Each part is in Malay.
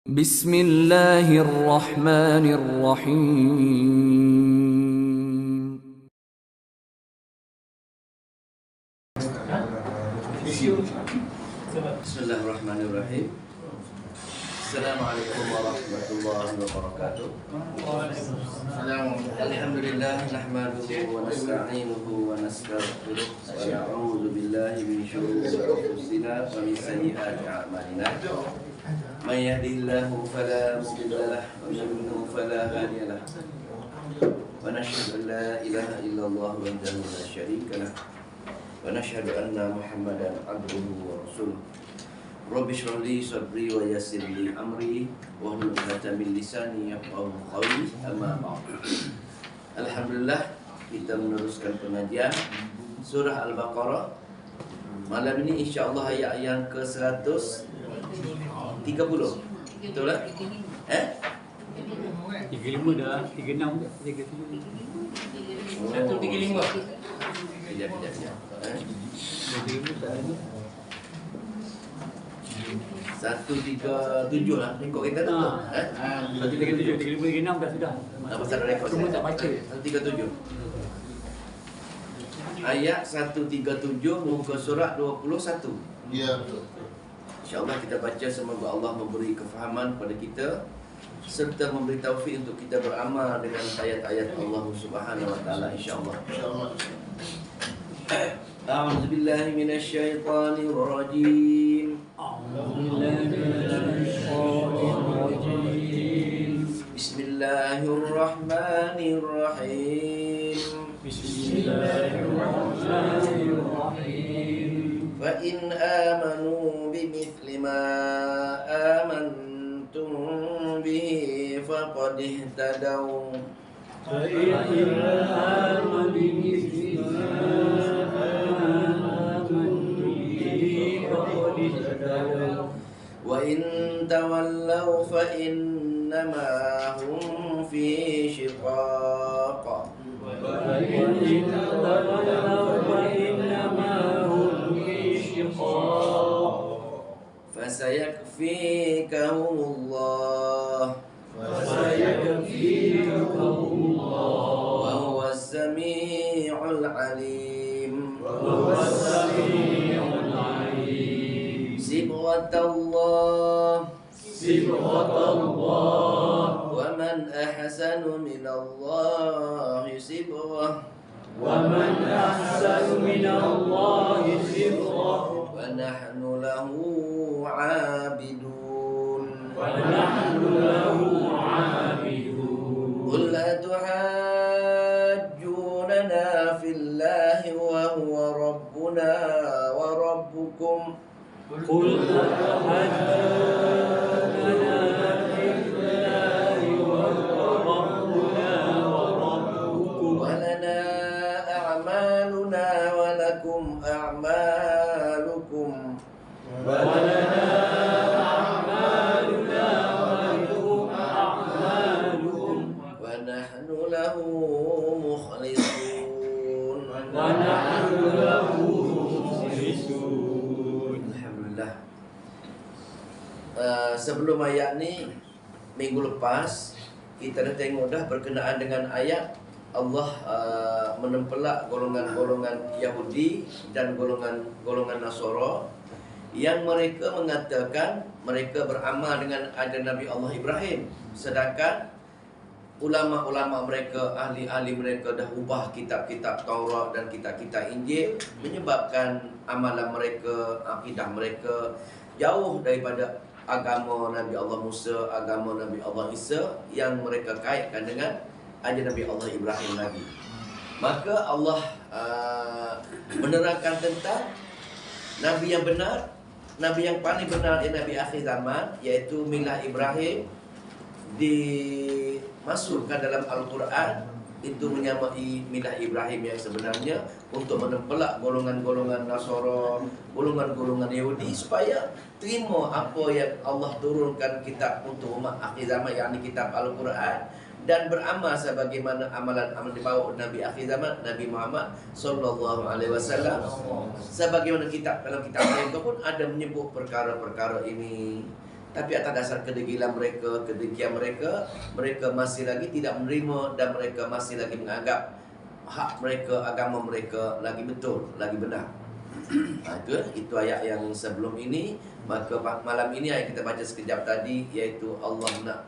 Bismillahirrahmanirrahim. Bismillahirrahmanirrahim. Assalamualaikum warahmatullahi wabarakatuh. Alhamdulillah nahmaduhu wa nasta'inuhu wa nastaghfiruh wa na'udzu billahi min shururi anfusina wa min sayyiati a'malina. May yahdihillahu fala mudilla lahu wa may yudlil fala hadiya lahu. Wa nashhadu an la ilaha illallah wahdahu la syarika lahu wa nashhadu anna Muhammadan abduhu wa rasuluh. Rabbi shrah li sadri wa yassir li amri wahlul 'uqdatam min lisani yafqahu qawli. Amma ba'd. Alhamdulillah, kita meneruskan pengajian surah Al-Baqarah. Malam ini insya-Allah ayat yang ke-130. Betul tak? 35 dah, 36 dah, 37. 135. Kejap. 35 tak ada. 137 lah. Rekod kita tu. 137, 35, 36 dah sudah. Pasal ada rekod. Cuma tak baca. 137. Ayat 137 muka surat 21. Ya, betul. InsyaAllah kita baca, semoga Allah memberi kefahaman kepada kita serta memberi taufik untuk kita beramal dengan ayat-ayat Allah Subhanahu wa taala insya-Allah. InsyaAllah. A'udzu billahi minasyaitonir rajim. Bismillahirrahmanirrahim. Fa in amanu bimithli ma amantum bihi faqad ihtadaw. Wa in tawallaw fa innama hum fi shiqaq. Fasayakfikahumullah wa huwa as-sami'ul 'alim. Sibghatallah wa man ahsanu minallahi sibghah wa nahnu lahu 'abidun. Qul atuhajjunana fillahi wa huwa rabbuna wa rabbukum walana a'maluna wa lakum a'malukum wa nahnu lahu mukhlisun. Alhamdulillah. Sebelum ayat ni, minggu lepas kita dah tengok dah berkenaan dengan ayat Allah menempelak golongan-golongan Yahudi dan golongan Nasara yang mereka mengatakan mereka beramal dengan ajaran Nabi Allah Ibrahim, sedangkan ulama-ulama mereka, ahli-ahli mereka dah ubah kitab-kitab Taurat dan kitab-kitab Injil, menyebabkan amalan mereka, akidah mereka jauh daripada agama Nabi Allah Musa, agama Nabi Allah Isa yang mereka kaitkan dengan ajaran Nabi Allah Ibrahim lagi. Maka Allah menerangkan tentang Nabi yang benar, Nabi yang paling benar ialah Nabi akhir zaman, iaitu milah Ibrahim, dimasukkan dalam Al-Quran. Itu menyamai milah Ibrahim yang sebenarnya, untuk menempelak golongan-golongan Nasara, golongan-golongan Yahudi supaya terima apa yang Allah turunkan kitab untuk umat akhir zaman, yakni kitab Al-Quran, dan beramal sebagaimana amalan-amalan dibawa Nabi akhir zaman, Nabi Muhammad sallallahu alaihi wasallam. Sebagaimana kitab, dalam kitab mereka pun ada menyebut perkara-perkara ini. Tapi atas dasar kedegilan mereka, kedengkian mereka, mereka masih lagi tidak menerima dan mereka masih lagi menganggap hak mereka, agama mereka lagi betul, lagi benar. Itu ayat yang sebelum ini. Maka malam ini ayat kita baca sekejap tadi, iaitu Allah nak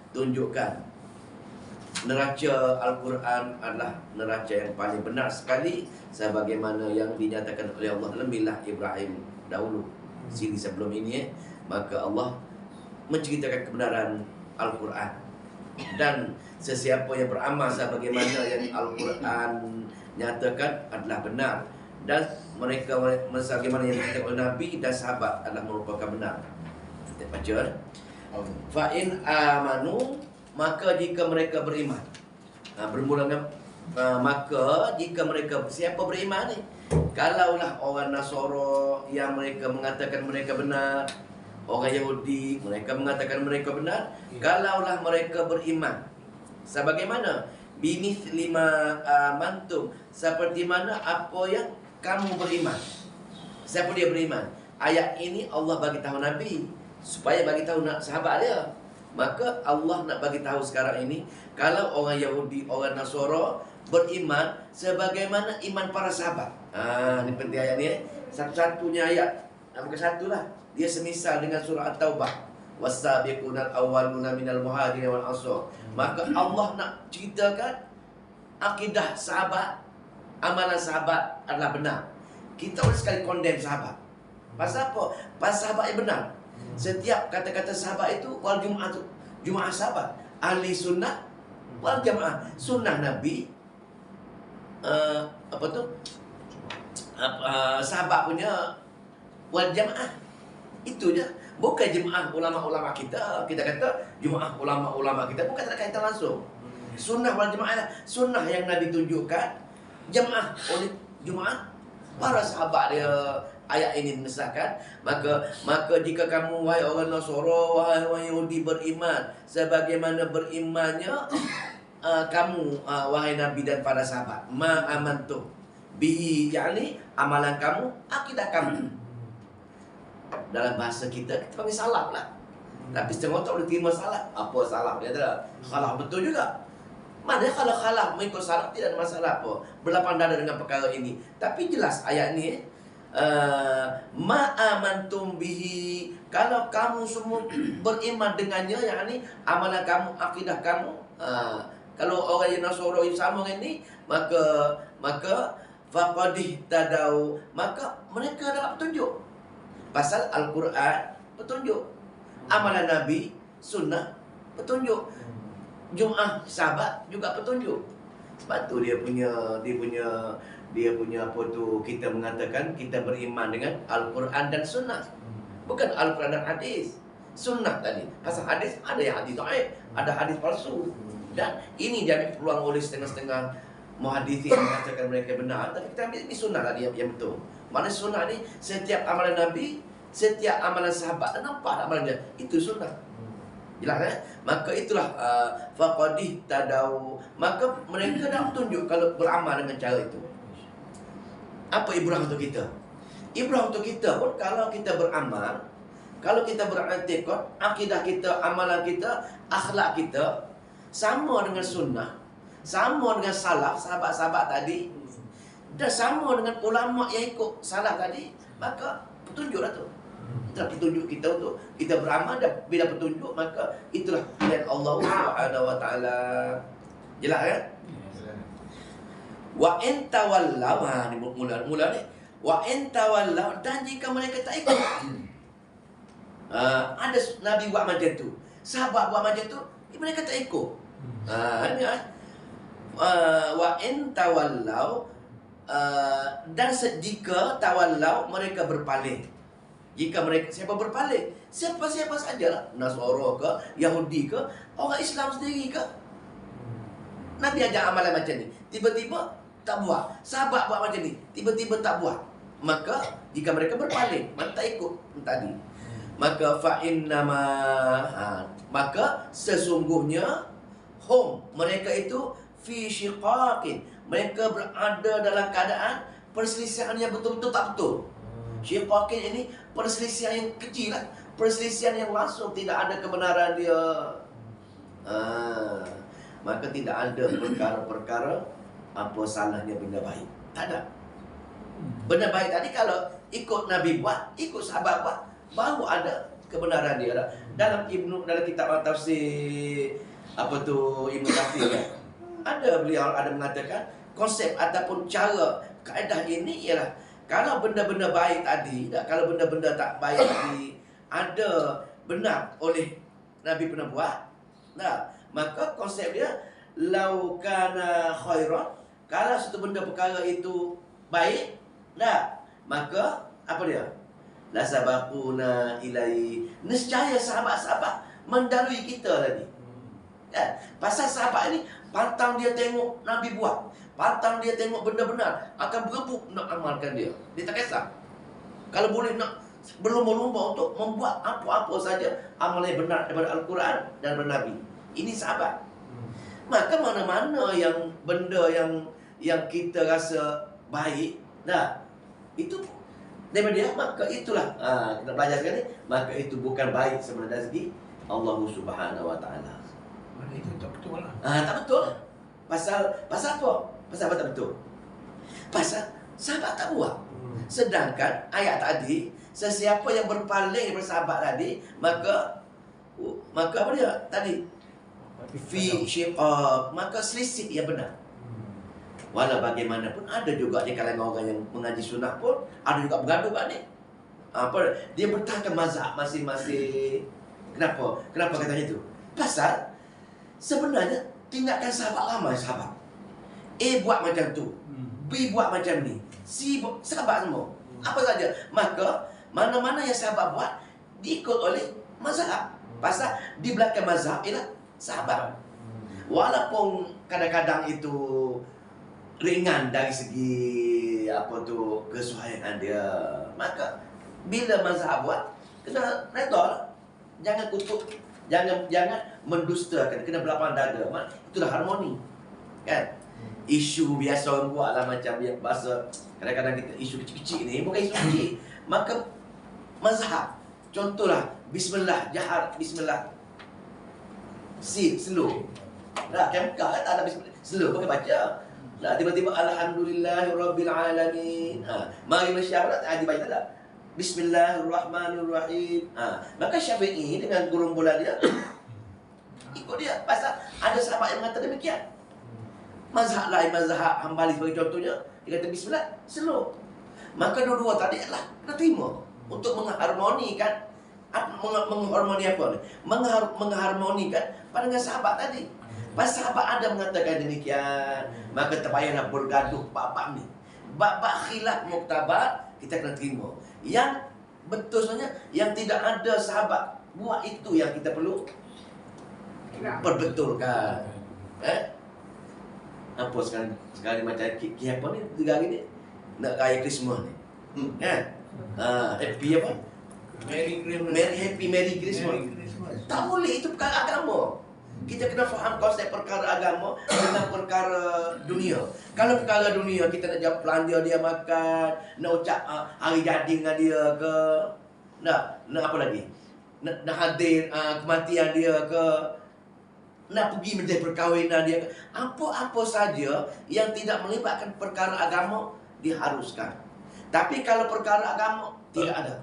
tunjukkan neraca Al-Quran adalah neraca yang paling benar sekali, sebagaimana yang dinyatakan oleh Allah dalam milah Ibrahim dahulu. Sini sebelum ini maka Allah menceritakan kebenaran Al-Quran, dan sesiapa yang beramal sebagaimana yang Al-Quran nyatakan adalah benar, dan mereka sebagaimana yang dikatakan oleh Nabi dan sahabat adalah merupakan benar. Kita baca. Fa'in amanu, maka jika mereka beriman. Bermula dengan maka jika mereka, siapa beriman ni? Kalaulah orang Nasara yang mereka mengatakan mereka benar, orang Yahudi mereka mengatakan mereka benar, kalaulah mereka beriman sebagaimana bimithli ma amantum, seperti mana apa yang kamu beriman. Siapa dia beriman? Ayat ini Allah bagi tahu Nabi supaya bagi tahu sahabat dia. Maka Allah nak bagi tahu sekarang ini, kalau orang Yahudi, orang Nasara beriman sebagaimana iman para sahabat. Ini penting ayat ni. Satu-satunya ayat, bukan satulah, dia semisal dengan surah At-Taubah, was-sabiqunal awwaluna minal muhajirin wal ansar. Maka Allah nak ceritakan akidah sahabat, amalan sahabat adalah benar. Kita boleh sekali condemn sahabat. Pasal apa? Pasal sahabat yang benar. Setiap kata-kata sahabat itu wal Jumaat, Jumaat sahabat, ahli sunnah wal jamaah. Sunnah Nabi, sahabat punya wal jamaah. Itu je. Bukan jemaah ulama-ulama kita. Kita kata jemaah ulama-ulama kita, bukan tak ada kaitan langsung. Sunnah wal jamaah, sunnah yang Nabi tunjukkan, jemaah oleh jemaah para sahabat dia. Ayat ini mengesahkan, maka jika kamu, wahai orang Nasara, wahai orang Yahudi, beriman sebagaimana berimannya kamu, wahai Nabi dan para sahabat, ma amantum bihi, yakni amalan kamu, akidah kamu. Dalam bahasa kita panggil salaf lah. Tapi setengah tak boleh terima salaf. Apa salaf dia tak? Khalaf betul juga. Mana kalau khalaf mengikut salaf tidak ada masalah apa, berlapang dada dengan perkara ini. Tapi jelas ayat ni, ma amantum bihi, kalau kamu semua beriman dengannya, yakni amalan kamu, akidah kamu. Kalau orang yang Nasara sama dengan ini, maka faqadih tadau, maka mereka dapat petunjuk. Pasal Al-Quran petunjuk, amalan Nabi, sunnah petunjuk, Jumaat sahabat juga petunjuk. Sebab tu dia punya apa tu, kita mengatakan kita beriman dengan Al-Quran dan sunnah. Bukan Al-Quran dan hadis. Sunnah tadi. Pasal hadis ada yang hadis dhaif, ada hadis palsu. Dan ini jadi peluang oleh setengah-setengah muhadithin mengatakan mereka benar. Tapi kita ambil ini sunnah tadi yang betul. Mana sunnah ni, setiap amalan Nabi, setiap amalan sahabat, nampak amalan dia, itu sunnah. Jelas kan? Maka itulah faqadih tadau, maka mereka dah tunjuk kalau beramal dengan cara itu. Apa ibrah untuk kita? Ibrah untuk kita pun, kalau kita beramal, kalau kita beraktikad, akidah kita, amalan kita, akhlak kita sama dengan sunnah, sama dengan salaf, sahabat-sahabat tadi, dan sama dengan ulama yang ikut salaf tadi, maka petunjuklah tu. Itulah petunjuk kita untuk kita beramal, dan bila petunjuk, maka itulah pilihan Allah Subhanahu wa taala. Jelas kan? Wa in tawallaw, ni mula ni. Wa in tawallaw, dan jika mereka tak ikut. Ada Nabi buat macam tu, sahabat buat macam tu, mereka tak ikut. Ini wa in tawallaw, dan jika tawallaw, mereka berpaling. Jika mereka, siapa berpaling? Siapa-siapa sajalah, Nasara ke, Yahudi ke, orang Islam sendiri ke. Nabi ajak amalan macam ni, tiba-tiba tak buat. Sahabat buat macam ni, tiba-tiba tak buat. Maka jika mereka berpaling, mereka tak ikut tadi, maka fa innama, maka sesungguhnya hum, mereka itu fi syiqaqin, mereka berada dalam keadaan perselisihan yang betul-betul tak betul. Syiqaqin ini perselisihan yang kecil lah, perselisihan yang langsung, tidak ada kebenaran dia. Maka tidak ada perkara-perkara apa salahnya benda baik. Tak ada. Benda baik tadi kalau ikut Nabi buat, ikut sahabat buat, baru ada kebenaran dia. Dalam kitab tafsir Ibnu Katsir kan, beliau ada mengatakan konsep ataupun cara kaedah ini ialah kalau benda-benda baik tadi, kalau benda-benda tak baik tadi ada benar oleh Nabi pernah buat, maka konsep dia lau kana khairan, kalau satu benda perkara itu baik, maka apa dia? La sabaquna ilai, nescaya sahabat-sahabat mendahului kita tadi. Kan? Pasal sahabat ini pantang dia tengok Nabi buat, pantang dia tengok benda benar, akan berebut nak amalkan dia. Dia tak kisah. Kalau boleh nak berlumba-lumba untuk membuat apa-apa saja amal yang benar daripada Al-Quran dan daripada Nabi. Ini sahabat. Maka mana-mana yang benda yang kita rasa baik, itu daripada dia, maka itulah kita belajar sekali, maka itu bukan baik sebenarnya dari segi Allah Subhanahu Wa Taala. Mana itu tak betul lah. Tak betul. Pasal apa? Pasal apa tak betul? Pasal sahabat tak buat. Sedangkan ayat tadi, sesiapa yang berpaling daripada sahabat tadi, maka apa dia tadi? Fi syiqaq, maka selisih yang benar. Walau bagaimanapun ada juga di kalangan orang yang mengaji sunnah pun ada juga bergaduh kan ni. Dia bertahankan mazhab masing-masing. Kenapa katanya itu? Pasal sebenarnya tinggalkan sahabat ramai sahabat. A buat macam tu, B buat macam ni, C sahabat semua. Apa saja. Maka mana-mana yang sahabat buat diikut oleh mazhab. Pasal di belakang mazhab ialah sahabat. Walaupun kadang-kadang itu ringan dari segi kesuhaian dia, maka bila mazhab buat kena redha. Jangan kutuk, jangan mendustakan, kena berlapang dada. Itulah harmoni. Kan? Isu biasa orang buat lah macam bahasa kadang-kadang kita isu kecil-kecil ni bukan isu kecil. Maka mazhab, contohlah bismillah, jahar bismillah. Slow. Kemkar kan tak ada bismillah. Slow pakai baca. Tiba-tiba alhamdulillahirabbil alamin. Mari masyarakat dibaca tak? Bismillahirrahmanirrahim. Maka Syafi'i dengan gerombolan dia ikut dia. Pasal ada sahabat yang mengatakan demikian. Mazhab lain, mazhab Hambali sebagai contohnya, dia kata bismillah, slow. Maka dua-dua tadi adalah kena terima untuk mengharmonikan mengharmonikan pandangan sahabat tadi. Pasal sahabat ada mengatakan demikian, maka terpayahlah bergaduh bab-bab ni. Bab-bab khilaf muktabar kita kena terima. Yang betul sebenarnya yang tidak ada sahabat buat itu yang kita perlu perbetulkan. Apa sekali macam apa ni 3 hari ni nak raya Christmas ni. Happy apa? Merry Christmas. Tak boleh, itu perkara agama. Kita kena faham konsep perkara agama dengan perkara dunia. Kalau perkara dunia kita nak jawab pelanja dia makan, nak ucap hari jadi dengan dia ke, nak apa lagi? Nak hadir kematian dia ke, nak pergi menjadi perkahwinan dia ke. Apa-apa saja yang tidak melibatkan perkara agama diharuskan. Tapi kalau perkara agama tidak ada.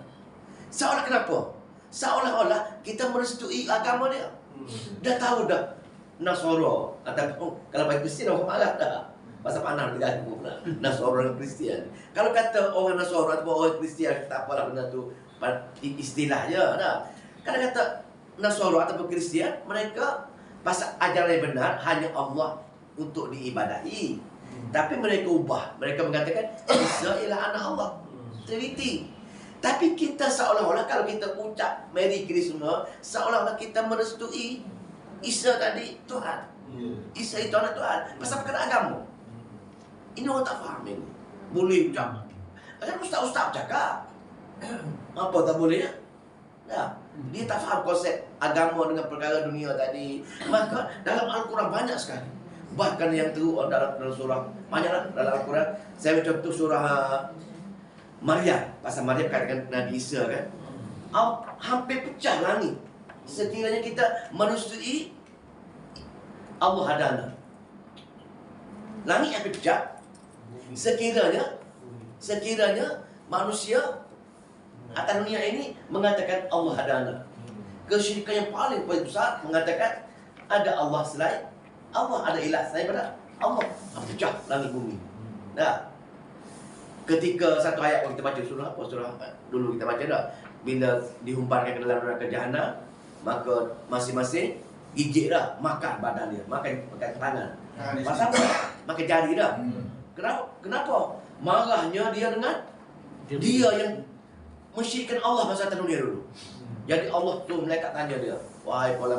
Seolah-olah kita merestui agama dia. Dah tahu dah Nasara ataupun kalau bagi Kristian orang marah dah. Pasal panas bergaduh pula Nasara dan Kristian. Kalau kata orang Nasara ataupun orang Kristian, tak apalah benda tu istilah je dah. Kalau kata Nasara ataupun Kristian, mereka pasal ajaran yang benar hanya Allah untuk diibadahi. Tapi mereka ubah. Mereka mengatakan Isa ialah anak Allah, Trinity. Tapi kita seolah-olah kalau kita ucap Merry Christmas, seolah-olah kita merestui Isa tadi Tuhan. Isa itu anak Tuhan. Pasal perkara agama. Ini orang tak faham ini. Boleh ucap. Ada ustaz-ustaz cakap. Apa tak boleh ya? Dia tak faham konsep agama dengan perkara dunia tadi. Maka dalam Al-Quran banyak sekali. Bahkan yang teruk dalam surah, banyaklah dalam Al-Quran. Saya contoh surah Maryam. Pasal Maryam katakan Nabi Isa kan. hampir pecah langit. Sekiranya kita menustui Allah hadana. Langit hampir pecah. Sekiranya manusia atas dunia ini mengatakan Allah hadana. Kesyirikan yang paling besar mengatakan ada Allah selain Allah, ada ilah selain pada Allah. Pecah langit bumi. Nah, ketika satu ayat yang kita baca surah dulu kita baca dah, bila dihumparkan ke dalam neraka jahanam, maka masing-masing gigit dah, makan badan dia, makan tangan. Pasal apa? Makan jari dah. Kenapa? Marahnya dia dengan dia yang mensyirikkan Allah masa atas dunia dulu. Jadi Allah tu malaikat tanya dia, wahai pola,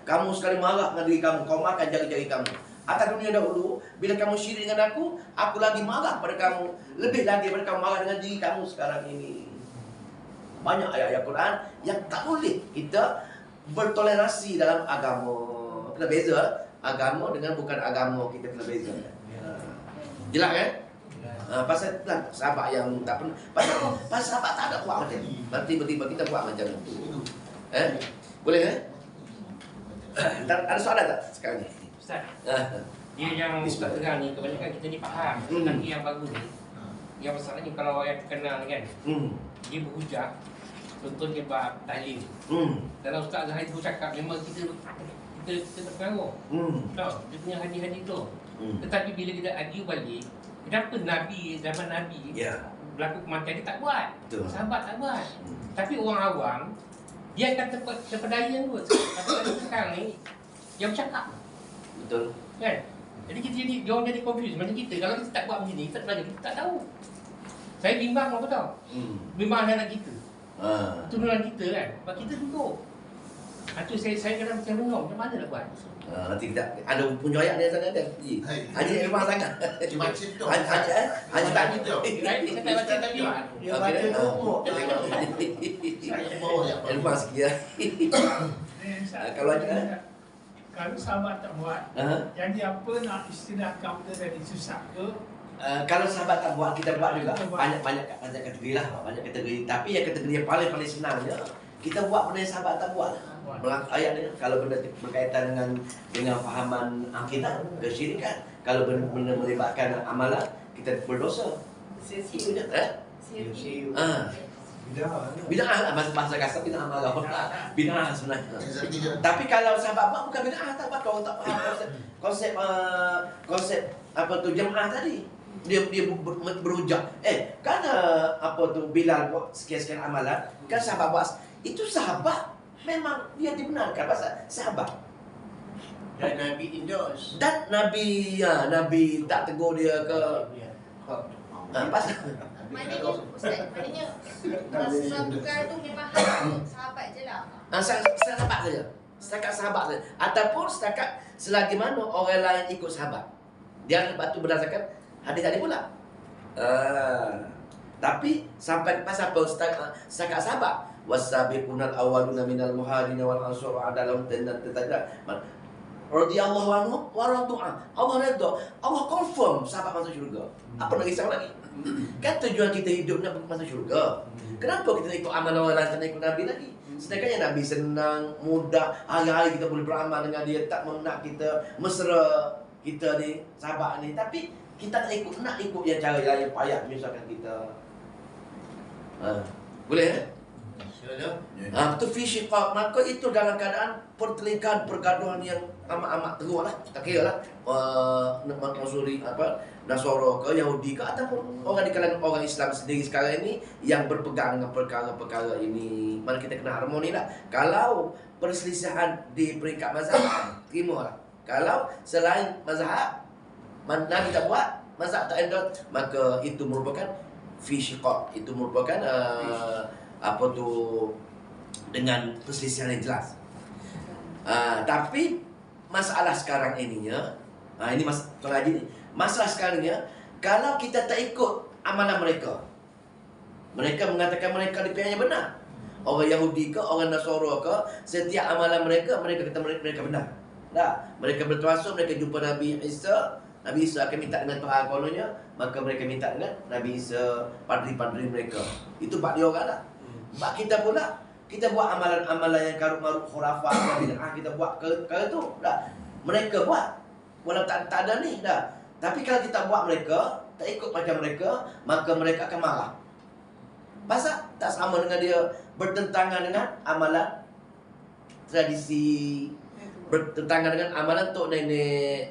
kamu sekali marah dengan diri kamu, kau makan jari-jari kamu. Atas dunia dahulu, bila kamu syirik dengan aku lagi marah pada kamu. Lebih lagi pada kamu marah dengan diri kamu sekarang ini. Banyak ayat-ayat Quran yang tak boleh kita bertoleransi dalam agama. Kena beza agama dengan bukan agama, kita kena beza. Jelas kan? Pasal sahabat yang tak pernah. Pasal sahabat tak ada buat macam ni. Nanti tiba-tiba kita buat macam tu. Boleh ada soalan tak sekarang ni? Ustaz, dia yang terang ni kebanyakan kita ni faham. Tapi yang bagus ni, yang masalahnya kalau orang yang kenal ni kan, dia berhujah. Contohnya bab tahlil. Dalam Ustaz Zahid tu cakap memang kita terpengaruh. Tahu dia punya hadis-hadis tu. Tetapi bila kita argue balik, kenapa Nabi zaman Nabi berlaku kematian dia tak buat? Betul. Sahabat tak buat. Tapi orang awam dia akan terpedaya tu. Tapi kalau sekarang ni dia bercakap. Betul. Kan? Jadi dia orang jadi confused. Macam kita kalau kita tak buat macam ni, kita belajar kita tak tahu. Saya bimbang apa tahu? Bimbang anak kita. Turunan kita kan. Sebab kita duduk. Itu saya kadang macam renung. Macam mana nak buat? Nanti kita ada punya ayat dia sana ada. Haji memang sangat. Macam tu. Haji tak gitu. Saya tak baca tadi. Dia baca buku. Saya bawa ya. Elmas sikit ya. Kalau ada Kalau sahabat tak buat, jadi apa nak istilahkan benda tadi susah ke? kalau sahabat tak buat, kita buat juga. Banyak kategori lah, banyak kategori. Tapi yang kategori yang paling senangnya kita buat benda yang sahabat tak buat. Ayat ni kalau benda berkaitan dengan fahaman akidah, kesyirikan. Kalau benda melibatkan amalan, kita berdosa. Itu je. Bid'ah lah, bahasa kasar bid'ah marah. Bid'ah sebenarnya. Tapi kalau sahabat buat bukan bid'ah, tak apa. Kau tak faham konsep apa tu jemaah tadi. Dia berhujah. Kan apa tu Bilal buat sekian-sekian amalan, kan sahabat buat. Itu sahabat memang dia dibenarkan pasal sahabat. Dan Nabi endorse. Dan Nabi tak tegur dia ke pasal Maknanya Ustaz, maknanya masa bukan tu dia faham sahabat je lah. sahabat saja. Setakat sahabat saja. Ataupun setakat selagi mana orang lain ikut sahabat. Dia lepas tu berdasarkan hadis tadi pula. Tapi sampai pasal apa setakat sahabat. Wasabiqunal awwaluna minal muhajirin wal ansar adalah tanda radhiyallahu anhu wa radu'an. Allah redha. Allah confirm sahabat masuk syurga. Apa nak risau lagi? Kan tujuan kita hidup nak masuk syurga. Kenapa kita ikut amal orang lain, tak ikut Nabi lagi? Sedangkan Nabi senang, mudah, hari-hari kita boleh beramal dengan dia, tak nak kita mesra kita ni, sahabat ni. Tapi kita nak ikut yang cara yang payah menyusahkan kita. Boleh itu fi syiqaq. Maka itu dalam keadaan pertelingkahan, pergaduhan yang amat-amat teruk lah. Tak kira lah Mansuri Nasara ke Yahudi ke ataupun orang di kalangan orang Islam sendiri sekarang ini yang berpegang dengan perkara-perkara ini. Mana kita kena harmoni lah. Kalau perselisihan di peringkat mazhab, terima lah. Kalau selain mazhab mana kita buat, mazhab tak endorse, maka itu merupakan fi syiqaq. Itu merupakan apa tu dengan perselisihan yang jelas. Tapi masalah sekarang ininya, ini Tuan Haji ni, masalah sekarang ni, kalau kita tak ikut amalan mereka, mereka mengatakan mereka di pihak yang benar. Orang Yahudi ke, orang Nasara ke, setiap amalan mereka kata mereka benar. Mereka bertawassul, mereka jumpa Nabi Isa akan minta dengan Tuhan kononnya, maka mereka minta dengan Nabi Isa, padri-padri mereka. Itu bak dia orang lah. Bak kita pula, kita buat amalan-amalan yang karut-marut khurafat, bid'ah, kita buat kalau tu dah. Mereka buat walau tak ada ni dah. Tapi kalau kita buat mereka, tak ikut macam mereka, maka mereka akan marah. Pasal tak sama dengan dia bertentangan dengan amalan tradisi, bertentangan dengan amalan tok nenek.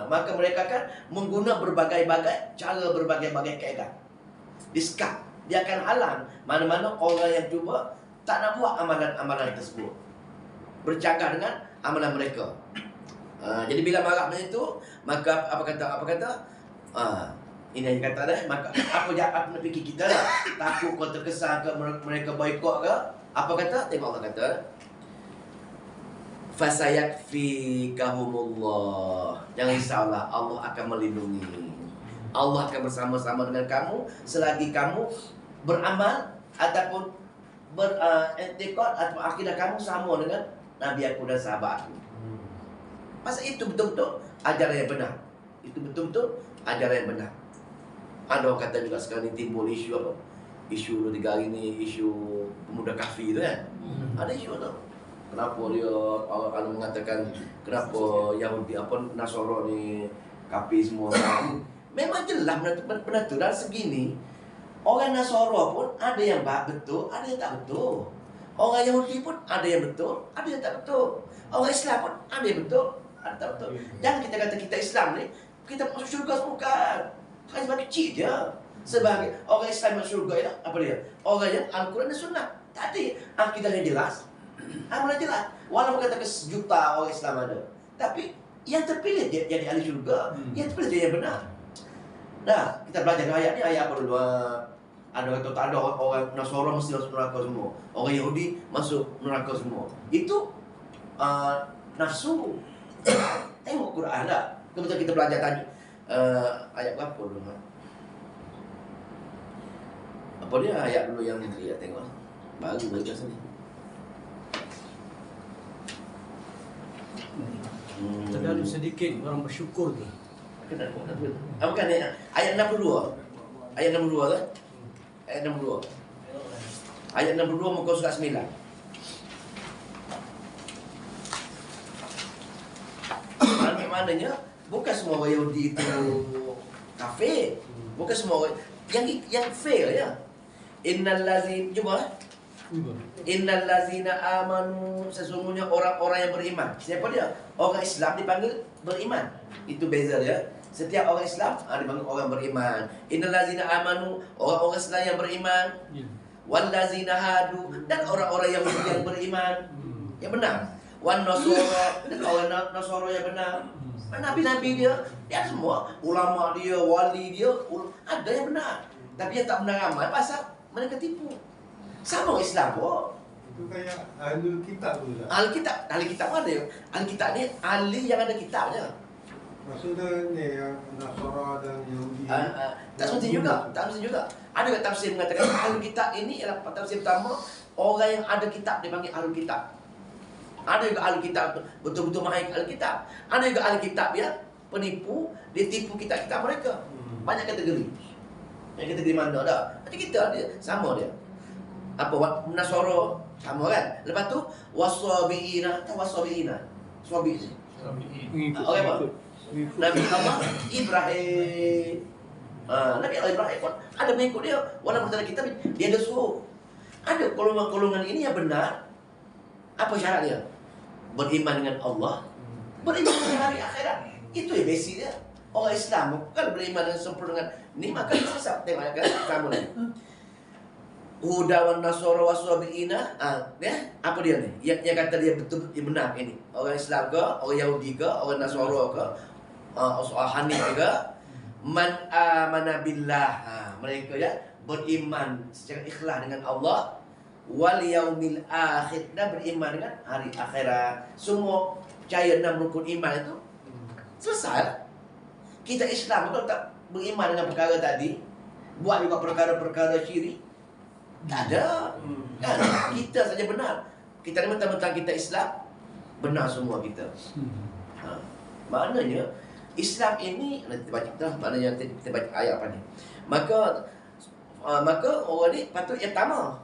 Maka mereka akan mengguna berbagai-bagai cara, berbagai-bagai kaedah. Diskat. Dia akan halang mana-mana orang yang cuba tak nak buat amalan-amalan tersebut, bercanggah dengan amalan mereka. Jadi bila marah macam itu, maka apa kata? Ini yang kata dah. Maka apa nak fikir kita lah? Takut kau terkesan ke mereka boikot ke? Apa kata? Tengok Allah kata, fasayakfikahumullah. Jangan risaulah, Allah akan melindungi. Allah akan bersama-sama dengan kamu selagi kamu beramal ataupun beriktikad atau akidah kamu sama dengan Nabi aku dan sahabat aku. Pasal itu betul-betul ajaran yang benar. Itu betul-betul ajaran yang benar. Ada orang kata juga sekarang ni timbul isu apa? Isu 3 hari ni, isu pemuda kafir tu kan? Ada isu tu. Kenapa dia orang kalau mengatakan kenapa Yahudi apa Nasara ni kafir semua? Memang jelas benda tu. Dari segi ni, orang Nasara pun ada yang betul, ada yang tak betul. Orang Yahudi pun ada yang betul, ada yang tak betul. Orang Islam pun ada yang betul, ada tak betul. Jangan kita kata kita Islam ni, kita masuk syurga semua bukan. Hanya sebagai kecil je. Sebagai orang Islam masuk syurga itu, apa dia? Orang yang Al-Quran dan Sunnah. Tak ada akidah yang jelas. Amalan jelas. Walaupun kata sejuta orang Islam ada. Tapi yang terpilih dia jadi ahli syurga. Yang terpilih dia yang benar. Nah, kita belajar ayat ni, ayat apa dulu? Ada kata tak ada orang Nasara mesti masuk neraka semua. Orang Yahudi masuk neraka semua. Itu nafsu. Tengok Quran tak? Kemudian kita belajar tadi ayat berapa dulu? Apa dia ayat dulu yang ni? Tengok. Baru baca sini. Terlalu sedikit orang bersyukur tu. Apa kan ayat 62? Ayat 62 kan? Ayat 62. Ayat 62 muka surat 9. Maknanya bukan semua orang Yahudi itu kafir. Bukan semua orang yang fail ya. Innal ladzina amanu, sesungguhnya orang-orang yang beriman. Siapa dia? Orang Islam dipanggil beriman. Itu beza dia. Setiap orang Islam dipanggil orang beriman. Innal ladzina amanu, orang-orang Islam yang beriman. Wal ladzina hadu, dan orang-orang yang beriman. Yang benar. Wan nasara, dan orang Nasara yang benar. Nabi-nabi dia semua, ulama dia, wali dia, ada yang benar. Tapi yang tak benar amal pasal mereka tipu. Sama Islam pun. Itu kayak ahli kitab tu lah. Ahli kitab mana dia? Ahli kitab ni ahli yang ada kitabnya. Maksudnya ni yang Nasara dan Yahudi. Tak mesti juga. Ada ke tafsir mengatakan ahli kitab ini ialah tafsir pertama, orang yang ada kitab dipanggil ahli kitab. Ada juga ahli kitab betul-betul mahir ahli kitab. Ada juga ahli kitab ya penipu, dia tipu kitab-kitab mereka. Banyak kategori. Yang kategori mana dah? Macam kita dia sama dia. Apa Nasara sama kan? Lepas tu wasabiina, tahu wasabiina? Sabi. Okey apa? Nabi Allah Ibrahim. Nabi Allah Ibrahim pun ada mengikut dia. Walaupun dalam kitab dia ada suruh. Ada golongan ini yang benar. Apa syarat dia? Beriman dengan Allah, beriman dengan hari akhirat. Itu yang basic dia. Orang Islam bukan beriman dengan sempurna dengan ni, maka sesat. Tengok kan sama lagi. Huda wan nasara wasabiina. Ya, apa dia ni? Yang kata dia betul benar ini. Orang Islam ke, orang Yahudi ke, orang Nasara ke, orang Hanif ke, man amana billah. Mereka ya beriman secara ikhlas dengan Allah, wal yaumil akhir, dan beriman dengan hari akhirat. Semua percaya 6 rukun iman itu selesai. Kita Islam kalau tak beriman dengan perkara tadi, buat juga perkara-perkara syirik, tak ada. Kan? Kita saja benar. Kita ni mentang-mentang kita Islam, benar semua kita. Maknanya Islam ini, nanti baca kita, maknanya kita baca ayat apa ni. Maka orang ni patut yang pertama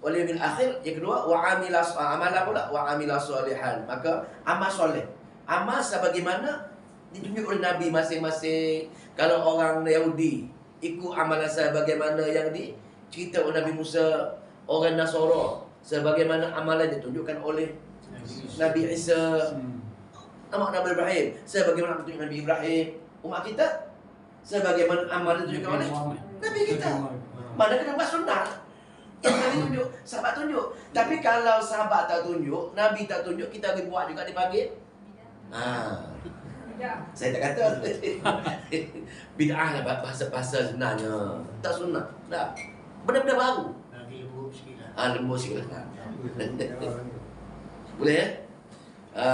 wal yaumil akhir. Yang kedua, wa amila amala pula wa amila salihan. Maka amal soleh. Amal sebagaimana ditunjuk oleh Nabi masing-masing. Kalau orang Yahudi ikut amalan sebagaimana yang dicerita oleh Nabi Musa, orang Nasara sebagaimana amalan ditunjukkan oleh Nabi Isa, Nabi Ibrahim sebagaimana ditunjukkan Nabi Ibrahim. Umat kita sebagaimana amalan ditunjukkan oleh Nabi kita. Mana kena buat sunnah yang Nabi tunjuk, sahabat tunjuk. Tapi kalau sahabat tak tunjuk, Nabi tak tunjuk, kita boleh buat juga dipanggil saya tak kata bid'ah lah bahasa sebenarnya. Tak sunnah. Tak. Benda-benda baru. Lembut sikit lah. Boleh ya?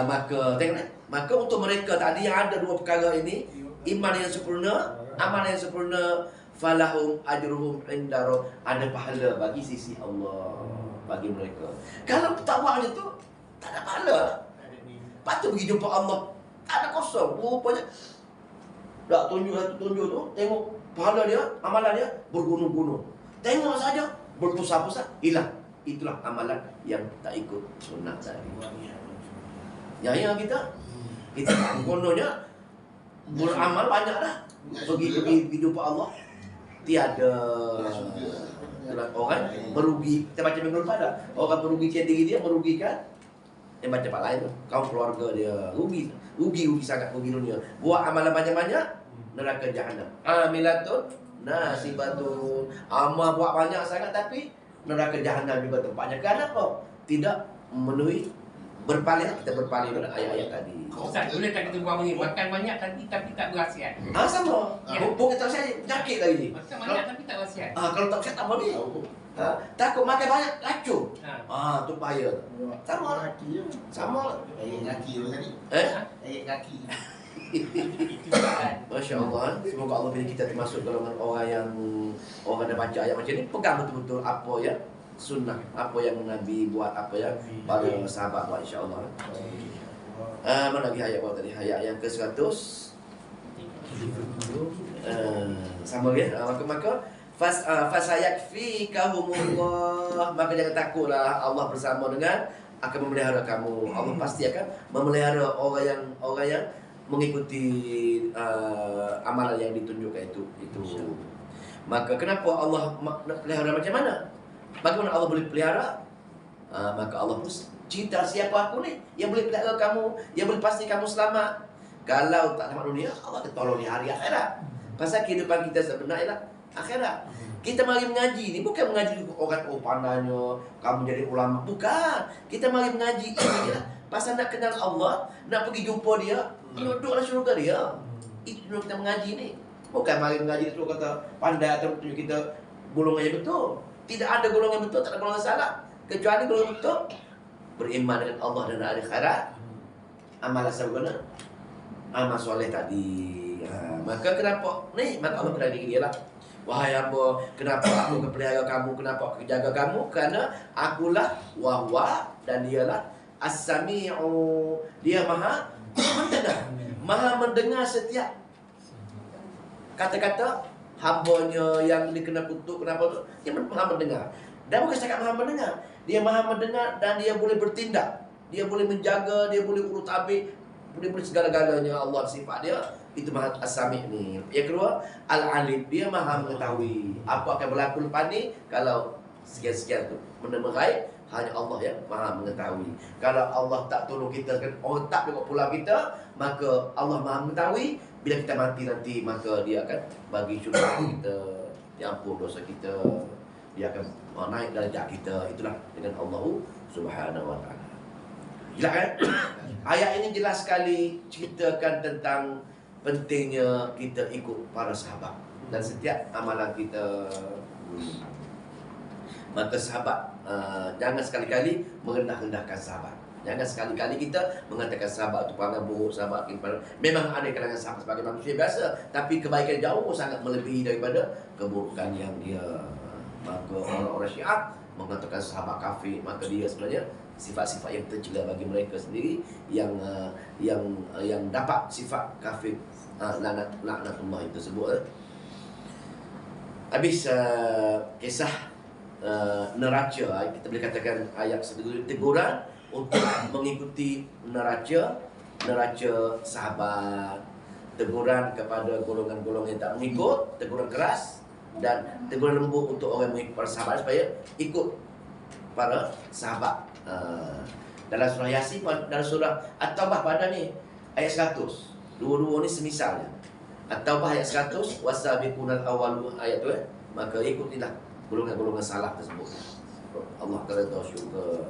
Maka tengok ni. Maka untuk mereka tadi yang ada dua perkara ini, iman yang sempurna, amal yang sempurna, falahum ajruhum inda ada pahala bagi sisi Allah bagi mereka. Kalau tak buat macam tu, tak ada pahala. Patut pergi jumpa Allah, tak ada kosong. Rupanya tak tunjuk tu, tengok pahala dia, amalan dia bergunung-gunung. Tengok saja berpusat-pusat, hilang. Itulah amalan yang tak ikut sunnah tadi. Ya kita kononnya beramal banyak dah. Pergi jumpa Allah. Tiada orang merugi. Kita baca minggu lepas dah. Orang merugikan diri dia, merugikan yang baca tempat lain tu. Kaum keluarga dia rugi sangat, rugi dunia. Buat amalan banyak-banyak, neraka jahanam. Amilatun nasibatun. Amal buat banyak sangat tapi neraka jahanam juga tempatnya. Kenapa? Tidak memenuhi. Berpaling, kita berpaling pada ayat-ayat tadi. Ustaz, boleh tak kita buang ni? Makan banyak tapi tak berhasiat. Sama. Bukan tak saya penyakit lagi. Makan banyak tapi tak berhasiat. Kalau tak berhasiat tak boleh. Takut makan banyak racun. Tu bahaya. Sama. Sama. Ayat kaki tu tadi. Ayat kaki. Masya Allah. Semoga Allah bila kita termasuk golongan orang yang orang dah baca ayat macam ni, pegang betul-betul apa ya sunnah, apa yang Nabi buat, apa yang para sahabat buat, insya-Allah. Mana lagi ayat bawah tadi? Ayat yang ke-100. Sama ya. Maka fasayakfikahumullah. Maka jangan takutlah, Allah bersama dengan akan memelihara kamu. Allah pasti akan memelihara orang yang mengikuti amalan yang ditunjukkan itu. Maka kenapa Allah pelihara macam mana? Bagaimana Allah boleh pelihara? Maka Allah pun cerita siapa aku ni yang boleh pelihara kamu, yang boleh pasti kamu selamat. Kalau tak selamat dunia, Allah akan tolong di hari akhirat. Pasal kehidupan kita sebenarnya akhirat. Kita mari mengaji ni bukan mengaji orang pandainya kamu jadi ulama, bukan. Kita mari mengaji ini pasal nak kenal Allah, nak pergi jumpa dia, duduk dalam syurga dia. Itu kita mengaji ni. Bukan mari mengaji terus kata pandai atau tunjuk kita golongan yang betul. Tidak ada golongan betul, tak ada golongan salah. Kecuali golongan betul beriman dengan Allah dan hari akhirat. Amal sebagaimana amal soleh tadi. Maka kenapa ni? Maka Allah berada diri dia lah. Wahai hamba, kenapa aku kepelihara kamu? Kenapa aku jaga kamu? Kerana akulah wahwa dan dialah as-sami'u. Dia maha mendengar. Maha mendengar setiap kata-kata hambanya yang dikena kutuk. Kenapa tu? Dia maha mendengar. Dan bukan cakap maha mendengar, dia maha mendengar dan dia boleh bertindak. Dia boleh menjaga, dia boleh urut abik, boleh segala-galanya. Allah sifat dia itu maha as-sami' ni. Yang kedua, al-alim, dia maha mengetahui apa akan berlaku lepas ni. Kalau sekian-sekian tu benda gaib, hanya Allah yang maha mengetahui. Kalau Allah tak tolong kita, orang tak tengok pulau kita, maka Allah maha mengetahui. Bila kita mati nanti, maka dia akan bagi syurga kita, diampun dosa kita, dia akan naik darjat kita. Itulah dengan Allah Subhanahu wa ta'ala. Jelas kan? Ayat ini jelas sekali ceritakan tentang pentingnya kita ikut para sahabat dan setiap amalan kita. Maka sahabat, jangan sekali-kali merendah-rendahkan sahabat. Jangan sekali-kali kita mengatakan sahabat itu pandai buruk, sahabat itu pandai. Memang ada kalangan sahabat sebagai manusia biasa, tapi kebaikan jauh sangat melebihi daripada keburukan yang dia. Maka orang-orang Syiah mengatakan sahabat kafir, maka dia sebenarnya sifat-sifat yang tercela bagi mereka sendiri yang dapat sifat kafir, laknatullah itu sebut. Habis kisah neraca, kita boleh katakan ayat teguran untuk mengikuti neraca sahabat, teguran kepada golongan-golongan yang tak mengikut, teguran keras, dan teguran lembut untuk orang yang mengikut para sahabat supaya ikut para sahabat. Dalam surah Yasin, dalam surah At-Taubah pada ni ayat 100. Dua-dua ni semisalnya. At-Taubah ayat 100, wasabiqunal awwalun ayat tu maka ikutilah golongan-golongan salah tersebut. Allah Taala syukur.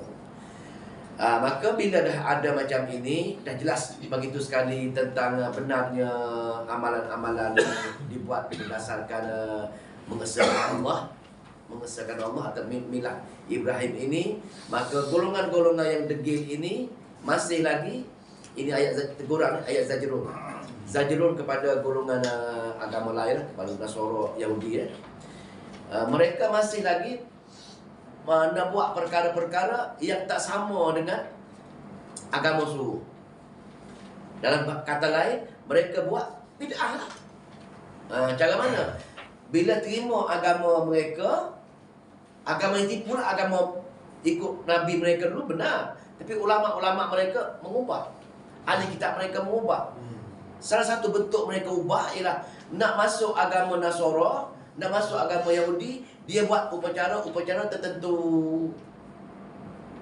Maka bila dah ada macam ini, dah jelas begitu sekali tentang benarnya amalan-amalan dibuat berdasarkan mengesahkan Allah atau milah Ibrahim ini, maka golongan-golongan yang degil ini masih lagi, ini ayat teguran, ayat zajrun kepada golongan agama lain, kepada Nasara Yahudi mereka masih lagi nak buat perkara-perkara yang tak sama dengan agama suruh. Dalam kata lain, mereka buat bid'ah lah. Cara mana? Bila terima agama mereka, agama yang tipu lah, agama ikut Nabi mereka dulu benar, tapi ulama-ulama mereka mengubah, ahli kitab mereka mengubah. Salah satu bentuk mereka ubah ialah nak masuk agama Nasara, nak masuk agama Yahudi, dia buat upacara tertentu.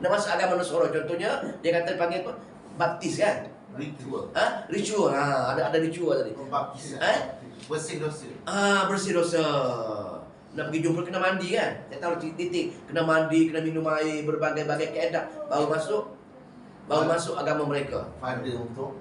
Nak masuk agama Nasara, contohnya dia kata panggil apa? Baptis kan? Ritual. Ritual. Ada ritual tadi. Baptis. Bersih dosa. Bersih dosa. Nak pergi jumpa kena mandi kan? Saya tahu titik. Kena mandi, kena minum air, berbagai-bagai keadaan baru masuk agama mereka. Padri untuk.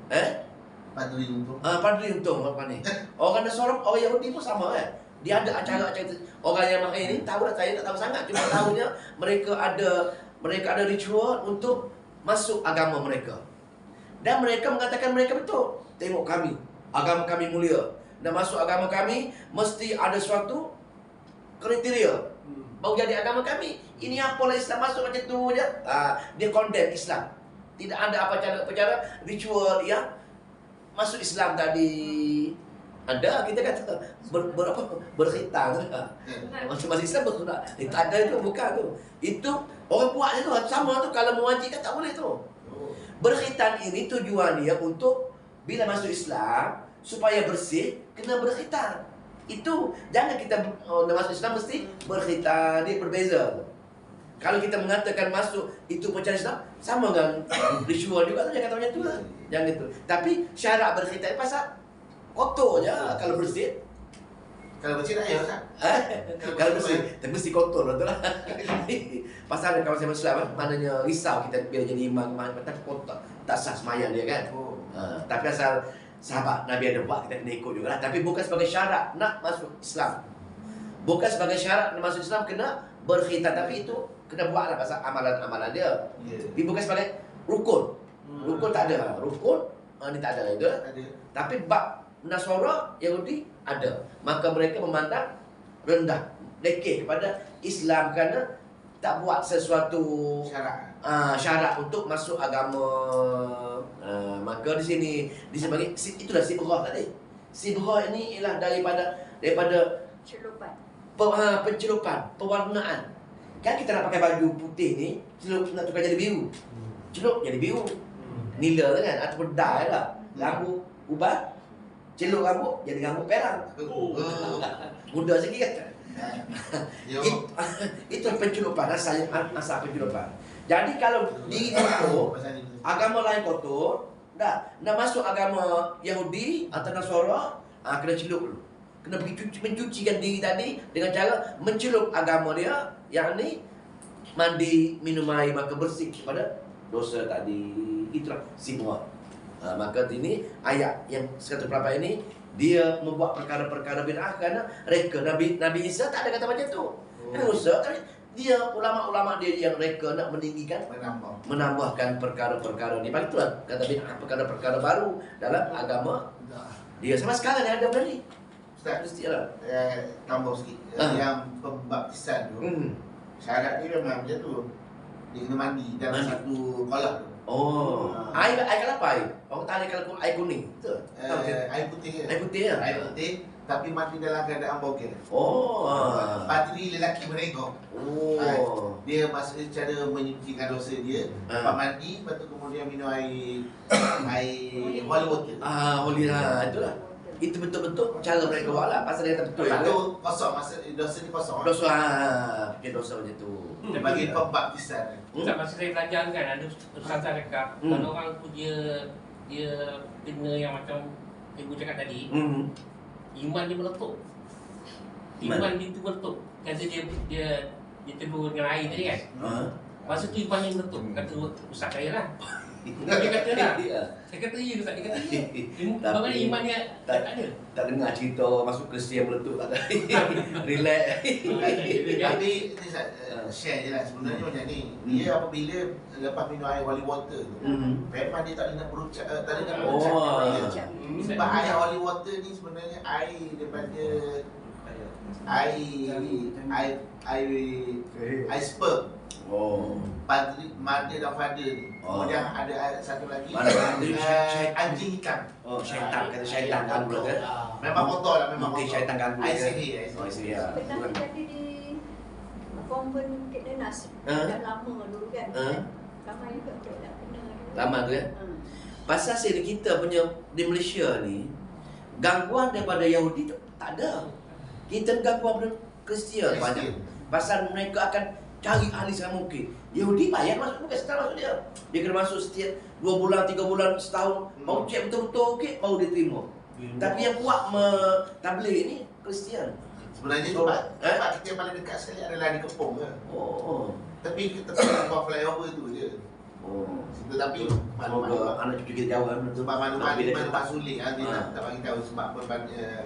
Padri untuk. Padri untuk apa ni? Orang Nasara, orang Yahudi pun sama kan? Dia ada acara-acara. Orang yang mahir ni tahu lah, saya tak tahu sangat. Cuma tahunya mereka ada ritual untuk masuk agama mereka. Dan mereka mengatakan mereka betul. Tengok kami, agama kami mulia. Nak masuk agama kami mesti ada suatu kriteria baru jadi agama kami. Ini apalah Islam masuk macam tu je. Dia condemn Islam. Tidak ada apa cara ritual yang masuk Islam tadi. Ada, kita kata berkhitan. Masuk Islam bersunat. Tak ada itu, bukan tu. Itu orang buat itu sama tu, kalau mewajibkan tak boleh tu. Berkhitan ini tujuan dia untuk bila masuk Islam supaya bersih, kena berkhitan. Itu jangan kita masuk Islam mesti berkhitan, dia berbeza. Kalau kita mengatakan masuk itu percaya Islam, sama dengan ritual juga tu, jangan kata macam tu lah. Jangan itu. Tapi syarat berkhitan pasal kotor je kalau bersih. Kalau bersih tak payah kan? Kalau bersih, mesti kotor betul lah. Pasal ada kawasan Islam, maknanya risau kita bila jadi imam, tak kotor, tak sah semayang dia kan. Tapi asal sahabat Nabi ada buat, kita kena ikut juga lah. Tapi bukan sebagai syarat nak masuk Islam. Bukan sebagai syarat nak masuk Islam kena berkhitan, tapi itu kena buat lah pasal amalan-amalan dia. Tapi bukan sebagai rukun. Rukun tak ada. Rukun ni tak ada itu. Tapi bab Nasara Yahudi ada. Maka mereka memandang rendah, lekeh kepada Islam kerana tak buat sesuatu syarat untuk masuk agama. Maka di sini disebut itulah sibrah tadi. Sibrah ini ialah daripada pencelupan, pewarnaan. Kan kita nak pakai baju putih ni, celup nak tukar jadi biru. Celup jadi biru. Nila kan ataupun dye lah. Rambut ubah, celup rambut jadi rambut perang. Mudah sikit kan? Itu pencelupan, asal pencelupan. Jadi kalau diri kotor, agama lain kotor, nak masuk agama Yahudi atau Nasara, kena celup dulu. Kena pergi mencucikan diri tadi dengan cara mencelup agama dia, yang ni mandi, minum air, maka bersih pada dosa tadi. Itulah semua. Maka ini ayat yang 108 ini dia membuat perkara-perkara bid'ah kerana reka Nabi Isa tak ada kata macam tu. Nabi Musa dia ulama-ulama dia yang reka nak meninggikan, menambahkan perkara-perkara ni. Baik itulah kata bid'ah, perkara-perkara baru dalam agama dia. Sama sekarang ada benda ni. Ustaz, tambah sikit. Yang pembaptisan tu, syarat dia memang macam tu. Dia kena mandi dalam satu kolam tu. Oh, air kalau apa air? Orang tak ada kalau air kuning. Betul. Air putih. Air putih ya? Air putih, tapi mandi dalam keadaan bogel. Oh. Patri lelaki merengok. Oh. Dia maksudnya cara menyucikan dosa dia. Lepas mandi, lepas tu kemudian minum air holy water. Holy lah. Itulah. Itu betul-betul cara mereka buat lah. Pasal dia kata betul. Lepas tu kosong, masa dosa ni kosong. Dosa. Bikin dosa macam tu. Dia bagi pembaptisan. Tak masa saya belajar kan ada ustazah cakap kalau orang tu dia kena yang macam ibu cakap tadi, iman dia meletup. Iman dia tu meletup. Kata dia tegur dengan air tadi kan. Masa tu iman dia meletup. Kata ustaz saya lah. Dia kata lah. Saya kata ya ustaz, dia kata ya. Bagaimana iman dia tak ada. Tak dengar cerita orang masuk Kristian meletup tak ada. Relax. Tapi ni share je lah sebenarnya macam ni. Dia apabila lepas minum air holy water tu, memang dia tak nak berucap, tak nak berucap. Sebab air holy water ni sebenarnya air daripada air sperm. Mother dan father ni. Kemudian ada satu lagi anjing hitam. Syaitan kata syaitan kan pula kan. Memang kotor lah, memang Mungkin kotor. syaitan ganggu Air dia. sihir. Oh, sihir. Pernah jadi di konvent Bukit Nenas. Dah lama dulu kan. Ramai juga tak kena. Lama tu ya. Pasal kita punya di Malaysia ni gangguan daripada Yahudi tu tak ada. Kita gangguan daripada Kristian banyak. Pasal mereka akan cari ahli sekarang mungkin. Yahudi bayar masuk, bukan setahun masuk dia. Dia kena masuk setiap 2 bulan, 3 bulan, setahun. Mau cek betul-betul okey, baru dia terima. Tapi yang buat tabligh ni Kristian. Sebenarnya tempat kita yang paling dekat sekali adalah di Kepong ke. Tapi kita bawah flyover tu je. Tetapi semoga anak cucu kita jauh kan. sebab maklumat sulit dia tak bagi tahu sebab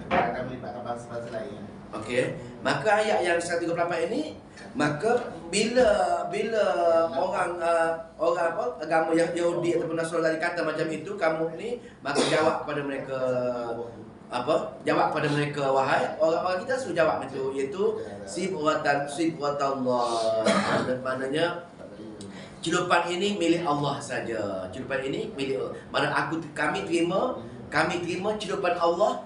kadang melibatkan bangsa-bangsa lain. Okey, maka ayat yang 138 ini, maka bila orang agama Yahudi ataupun Nasrani kata macam itu, kamu ni, maka jawab kepada mereka jawab kepada mereka, wahai orang-orang kita suruh jawab itu, iaitu sibghatallah. Maknanya celupan ini milik Allah saja. Celupan ini milik Allah. Mana kami terima celupan Allah.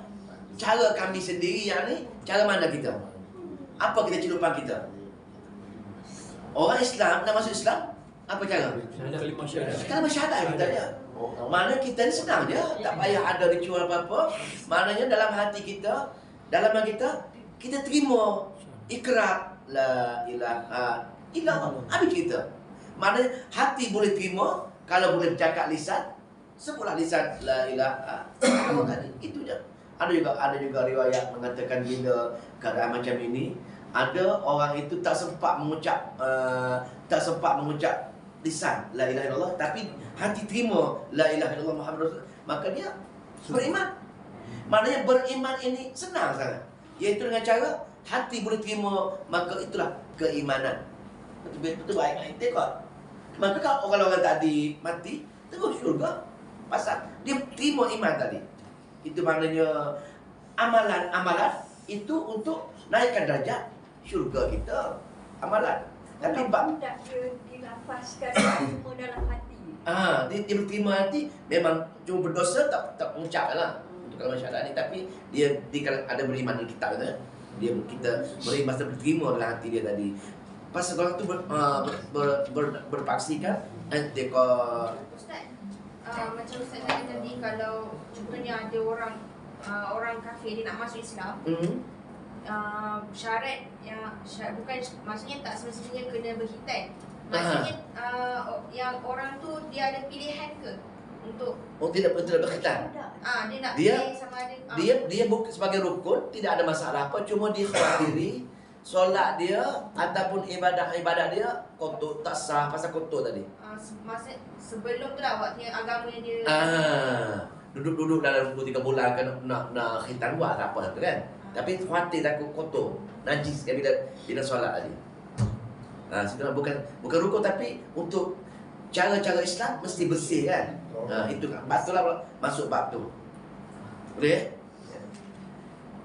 Cara kami sendiri yang ni, cara mana kita? Apa kita celupan kita? Orang Islam nak masuk Islam, apa cara? Kalimah syahadat. Kalimah syahadat kita dia. Mana kita ni senang je, tak payah ada ritual apa-apa. Maknanya dalam hati kita, kita terima ikrar la ilaha illallah. Habis kita. Maknanya hati boleh terima, kalau boleh bercakap lisan, sebutlah lisan la ilaha illallah. Itu je. Ada juga riwayat mengatakan bila keadaan macam ini, ada orang itu tak sempat mengucap lisan la ilaha illallah, tapi hati terima la ilaha illallah Muhammad Rasul, maka dia beriman. Maknanya beriman ini senang sangat, iaitu dengan cara hati boleh terima, maka itulah keimanan. Betul baik tengok. Maka kalau orang tadi mati terus syurga, pasal dia terima iman tadi. Itu maknanya amalan itu untuk naikkan darjat syurga kita. Amalan. Tapi tak dilafazkan semua dalam hati. Dia berterima hati, memang cuma berdosa tak mengucap lah untuk kalau syahadat ni, tapi dia ada beriman dalam kitab tu. Kita beriman dan berterima dalam hati dia tadi. Pasal orang tu berpaksikan Ustaz, macam Ustaz tadi kalau contohnya ada orang kafir dia nak masuk Islam, syarat bukan maksudnya tak semestinya kena berkhitan. Maksudnya yang orang tu dia ada pilihan ke untuk tidak berkhitan. dia nak pilih sama ada dia bukan sebagai rukun, tidak ada masalah apa, cuma dia khawatiri solat dia ataupun ibadah dia kotor, tak sah pasal kotor tadi. Masa sebelum tu lah waktu agamanya dia duduk dalam 2-3 bulan kan nak khitan buat tak apa tu kan. Tapi khawatir takut kotor, najis kan bila solat tadi. Sebenarnya bukan rukun, tapi untuk cara-cara Islam mesti bersih kan. Itu bab tu lah masuk bab tu. Boleh?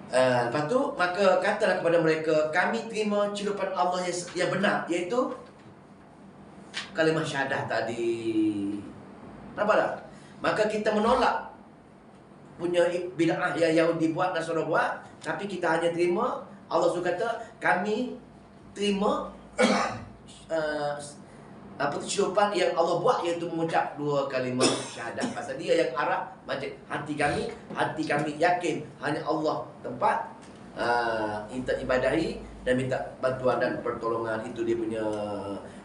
Lepas tu maka katalah kepada mereka, kami terima celupan Allah yang benar, iaitu kalimah syahadah tadi. Nampak tak? Maka kita menolak punya bid'ah yang Yahudi buat, Nasara buat, tapi kita hanya terima. Allah SWT kata, kami terima tiupan yang Allah buat, iaitu mengucap 2 kalimah syahadat. Pasal dia yang arah macam hati kami yakin hanya Allah tempat kita ibadahi dan minta bantuan dan pertolongan. Itu dia punya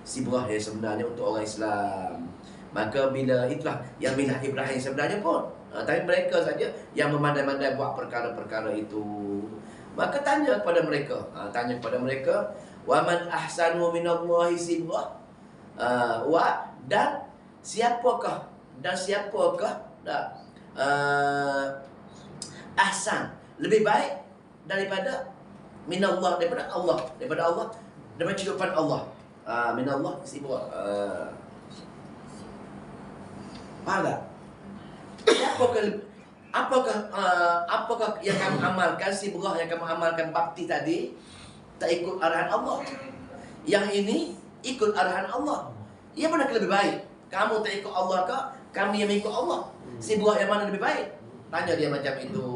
sibrah yang sebenarnya untuk orang Islam. Maka bila itulah yang millah Ibrahim sebenarnya pun, tapi mereka saja yang memandai-mandai buat perkara-perkara itu. Maka tanya kepada mereka, wa man ahsanu minallahi sibrah, dan siapakah ahsan, lebih baik daripada minallah, daripada Allah, daripada ciupan Allah. Minallah sibrah. Faham tak? Apakah yang kamu amalkan, sibrah yang kamu amalkan bakti tadi, tak ikut arahan Allah. Yang ini ikut arahan Allah. Yang mana lebih baik? Kamu tak ikut Allah ke kami yang ikut Allah? Sibrah yang mana lebih baik? Tanya dia macam itu.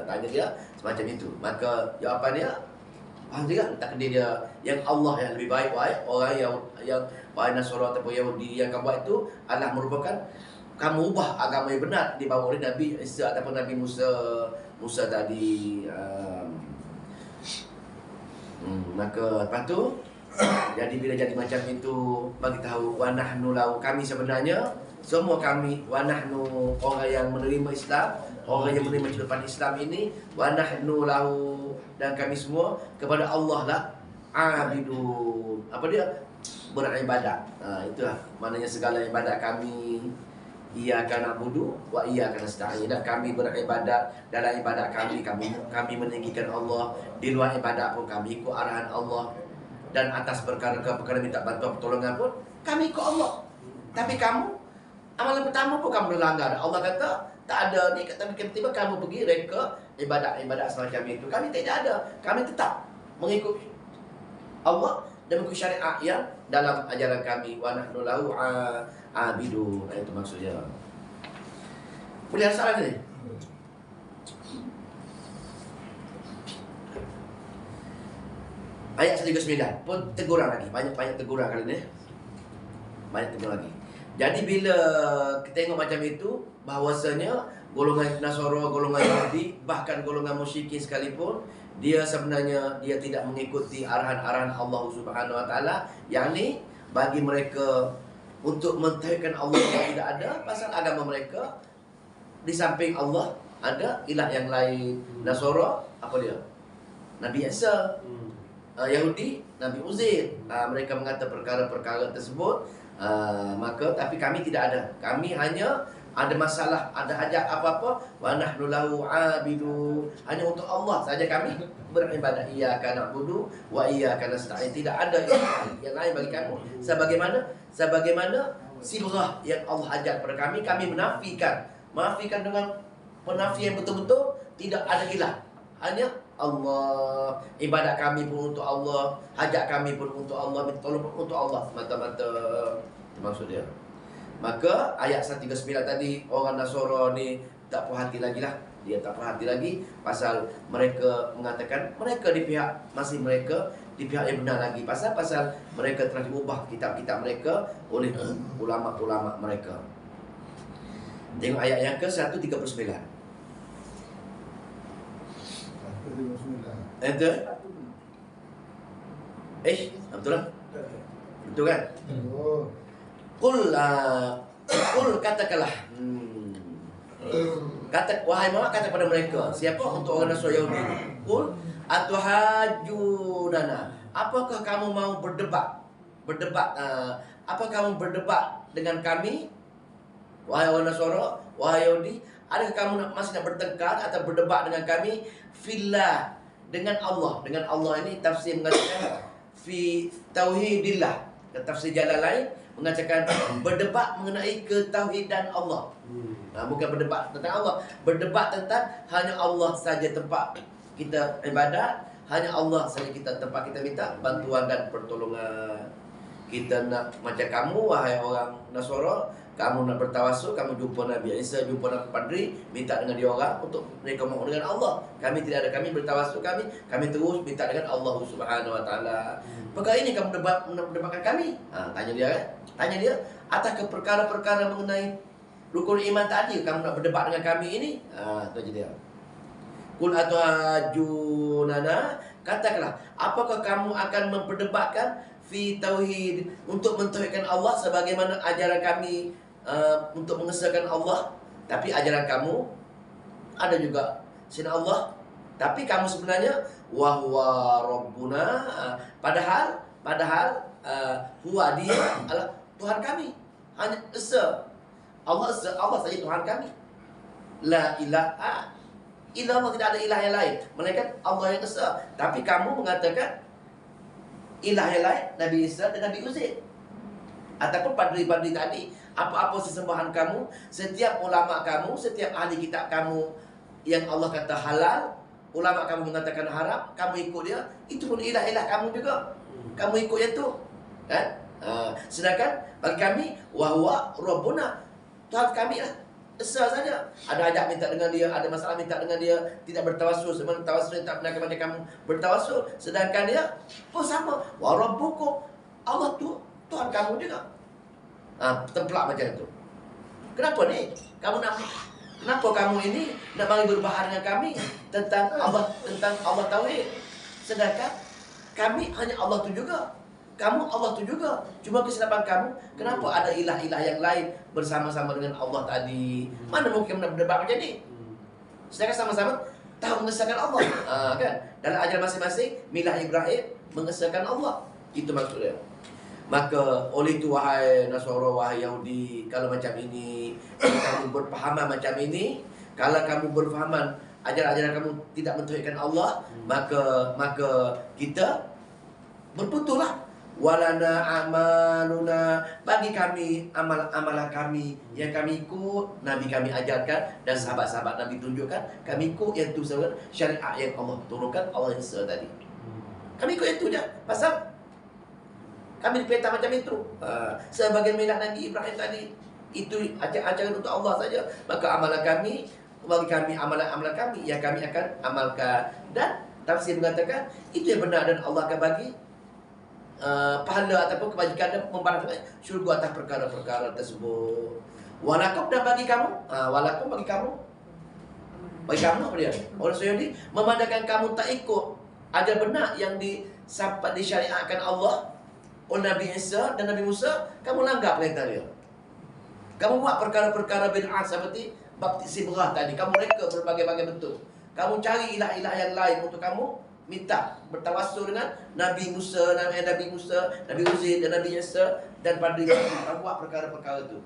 Tanya dia semacam itu. Maka jawapan dia, faham juga takdir dia, yang Allah yang lebih baik. Orang yang baik Nasara ataupun Yahudi yang kamu buat itu adalah merupakan kamu ubah agama yang benar dibawa oleh Nabi Isa ataupun Nabi Musa tadi. Maka lepas tu jadi bila jadi macam itu, bagi tahu wa nahnu lahu, kami sebenarnya semua kami, wa nahnu, orang yang menerima Islam, orang yang menerima ciupan Islam ini, wa nahnu lahu, dan kami semua kepada Allah lah abidun. Apa dia? Beribadat. Itulah maknanya segala ibadat kami. Iyyaka na'budu wa iyyaka nasta'in. Kami beribadat, dalam ibadat kami meninggikan Allah, di luar ibadat pun kami ikut arahan Allah, dan atas perkara-perkara minta bantuan pertolongan pun kami ikut Allah. Tapi kamu, amalan pertama pun kamu melanggar. Allah kata tak ada ni, tapi tiba-tiba kamu pergi reka ibadat semacam itu. Kami tidak ada. Kami tetap mengikut Allah dan mengikut syariat yang dalam ajaran kami. Wa nahnu lahu abidun. Itu maksudnya. Boleh ada soalan ni? Ayat 139 pun teguran lagi. Banyak teguran kali ni. Banyak teguran lagi. Jadi bila kita tengok macam itu, bahawasanya golongan Nasara, golongan Yahudi, bahkan golongan musyrikin sekalipun, dia sebenarnya dia tidak mengikuti arahan-arahan Allah Subhanahu Wa Taala. Yang ni bagi mereka untuk mentauhidkan Allah yang tidak ada, pasal agama mereka di samping Allah ada ilah yang lain. Nasara apa dia? Nabi Isa. Yahudi Nabi Uzair. Mereka mengata perkara-perkara tersebut. Maka tapi kami tidak ada. Kami hanya ada masalah, ada hajat apa-apa, wa nahnu lahu abidun. Hanya untuk Allah saja kami beribadat. Iyyaka na'budu wa iyyaka nasta'in. Tidak ada yang lain bagi kamu. Sebagaimana sibrah yang Allah ajar kepada kami menafikan dengan penafian betul-betul, tidak ada ilah. Hanya Allah. Ibadat kami pun untuk Allah, hajat kami pun untuk Allah, minta tolong pun untuk Allah semata-mata. Itu maksud dia. Maka ayat 139 tadi, orang Nasara ni tak puas hati lagi lah. Dia tak puas hati lagi pasal mereka mengatakan mereka di pihak, masih mereka di pihak yang benar lagi. Pasal mereka telah diubah kitab-kitab mereka oleh ulama-ulama mereka. Tengok ayat yang ke-139. Enter. Betul lah? Betul kan? Qul katakanlah. Wahai Muhammad, kata kepada mereka. Siapa? Untuk orang Nasrani Yahudi. Qul atuhajunana. Apakah kamu mau berdebat? Apa kamu berdebat dengan kami? Wahai orang Nasrani, wahai Yahudi, adakah kamu masih nak bertengkar atau berdebat dengan kami? Fillah, dengan Allah. Dengan Allah ini tafsir mengatakan fi tauhidillah. Tafsir jalan lain mengatakan berdebat mengenai ketauhidan Allah. Bukan berdebat tentang Allah. Berdebat tentang hanya Allah saja tempat kita ibadat, hanya Allah saja tempat kita minta bantuan dan pertolongan. Kita nak macam kamu, wahai orang Nasara, Kamu nak bertawassul, kamu jumpa Nabi Isa, jumpa Nabi Padri, minta dengan dia orang untuk mereka mohon dengan Allah. Kami tidak ada, kami bertawassul kami terus minta dengan Allah Subhanahu Wa Taala. Perkara ini kamu debatkan kami. Tanya dia kan? Tanya dia, atas ke perkara-perkara mengenai rukun iman tadi kamu nak berdebat dengan kami ini? Itu aja dia. Qul atuhajunana, katakanlah, apakah kamu akan memperdebatkan fi tauhid, untuk mentauhidkan Allah sebagaimana ajaran kami untuk mengesahkan Allah, tapi ajaran kamu ada juga sina Allah, tapi kamu sebenarnya wa huwa rabbuna, padahal huwa, dia adalah Tuhan kami. Hanya esa Allah saja Tuhan kami. La ilaha illallah, tidak ada ilah yang lain melainkan Allah yang esa. Tapi kamu mengatakan ilah yang lain, Nabi Isa dan Nabi Uzair, ataupun padri-padri tadi, apa-apa sesembahan kamu, setiap ulama kamu, setiap ahli kitab kamu yang Allah kata halal, ulama kamu mengatakan haram, kamu ikut dia, itu pun ilah-ilah kamu juga. Kamu ikut yang tu, kan? Sedangkan bagi kami, wahwa Rabbuna, Tuhan kami lah, esa saja. Ada ajak minta dengan dia, ada masalah minta dengan dia, tidak bertawassul, sebenarnya tawassul tak pernah kepada kamu bertawassul. Sedangkan dia, sama, wa rabbukum, Allah tu Tuhan kamu juga. Templak macam itu. Kenapa ni? Kenapa kamu ini nak bagi berbahar dengan kami tentang Allah tauhid? Sedangkan kami hanya Allah tu juga. Kamu Allah tu juga. Cuma kesilapan kamu, kenapa ada ilah-ilah yang lain bersama-sama dengan Allah tadi? Mana mungkin nak berdebat macam ni? Sedangkan sama-sama tahu mengesahkan Allah. Kan? Dalam ajaran masing-masing, milah Ibrahim mengesahkan Allah. Itu maksudnya. Maka oleh itu, wahai Nasara, wahai Yahudi, kalau macam ini, kalau kamu berpahaman macam ini, kalau kamu berfahaman ajaran-ajaran kamu tidak mentauhidkan Allah, maka kita berputuslah. Walana amaluna, bagi kami amalan kami yang kami ikut, Nabi kami ajarkan dan sahabat-sahabat Nabi tunjukkan, kami ikut yang tu sahaja, syariat yang Allah turunkan, Allah yang tadi. Kami ikut itu je. Pasal kami diperintah macam itu. Sebagai milah Nabi Ibrahim tadi, itu ajaran untuk Allah saja. Maka amalan kami, bagi kami amalan kami yang kami akan amalkan. Dan tafsir mengatakan itu yang benar, dan Allah akan bagi pahala ataupun kebajikan dan membalaskan syurga atas perkara-perkara tersebut. Walakum, dan bagi kamu, walakum bagi kamu apa dia? Orang Yahudi memandangkan kamu tak ikut ajar benar yang disyariatkan Allah oleh Nabi Isa dan Nabi Musa, kamu langgar perintah dia. Kamu buat perkara-perkara bid'ah seperti bab sibrah tadi, kamu reka berbagai-bagai bentuk. Kamu cari ilah-ilah yang lain untuk kamu minta bertawassul dengan Nabi Musa, Nabi Uzair dan Nabi Isa dan padri. Kamu buat perkara-perkara itu.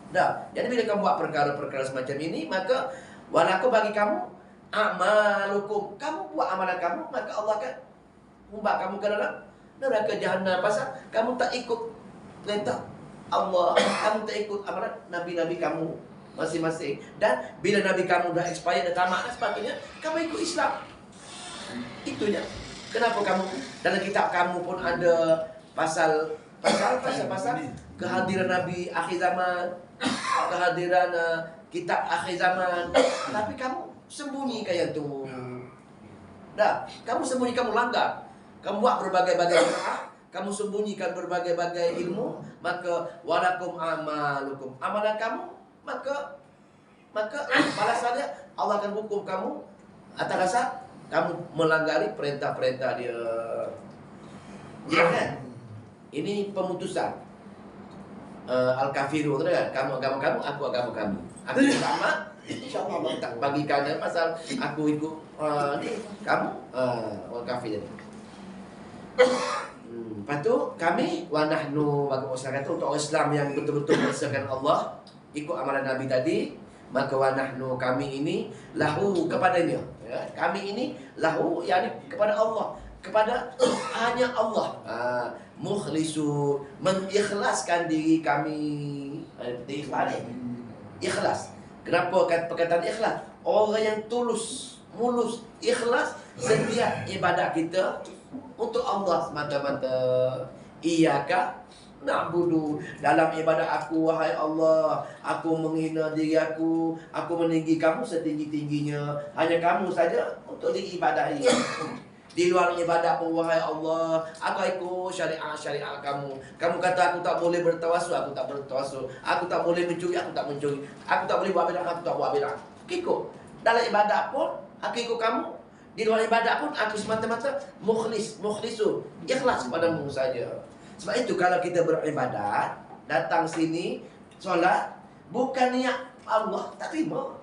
Dah. Jadi bila kamu buat perkara-perkara semacam ini, maka walakum bagi kamu amalukum, kamu buat amalan kamu, maka Allah akan membawa kamu ke dalam neraka jahanam. Pasal kamu tak ikut perintah Allah, kamu tak ikut amalan nabi-nabi kamu masing-masing. Dan bila nabi kamu dah expired, dah tamat dan sebagainya, kamu ikut Islam. Itu je. Kenapa kamu dalam kitab kamu pun ada pasal kehadiran Nabi akhir zaman, kehadiran kitab akhir zaman, tapi kamu sembunyikan yang tu. Dah, kamu sembunyi, kamu langgar. Kamu buat berbagai-bagai bid'ah, kamu sembunyikan berbagai-bagai ilmu, maka walakum amalukum, amalan kamu, maka balasannya Allah akan hukum kamu atas dasar kamu melanggari perintah-perintah dia. Jangan. Ini pemutusan. Al-kafiru, kan? Kamu agama kamu, aku agama kami. Aku sama, insya-Allah Allah tak bagikan pasal aku ikut ni, kamu orang kafir. Lepas tu kami wa nahnu, bagi masyarakat untuk orang Islam yang betul-betul mengesahkan Allah, ikut amalan Nabi tadi, maka wa nahnu, kami ini lahu, kepadanya, ya, kami ini lahu, yakni kepada Allah, kepada hanya Allah, mukhlisun, mengikhlaskan diri kami. Ikhlas. Kenapa perkataan ikhlas? Orang yang tulus, mulus, ikhlas setiap ibadat kita untuk Allah semata-mata. Iyyaka na'budu. Dalam ibadat aku, wahai Allah, aku menghina diri aku meninggi kamu setinggi-tingginya. Hanya kamu saja untuk diibadahi. Di luar ibadat pun, wahai Allah, aku ikut syariat kamu. Kamu kata aku tak boleh bertawasul, aku tak bertawasul. Aku tak boleh mencuri, aku tak mencuri. Aku tak boleh buat bidah, aku tak buat bidah. Ikut. Dalam ibadat pun, aku ikut kamu. Di luar ibadat pun, aku semata-mata mukhlisun. Ikhlas padamu saja. Sebab itu kalau kita beribadat, datang sini, solat, bukan niat Allah, tak terima.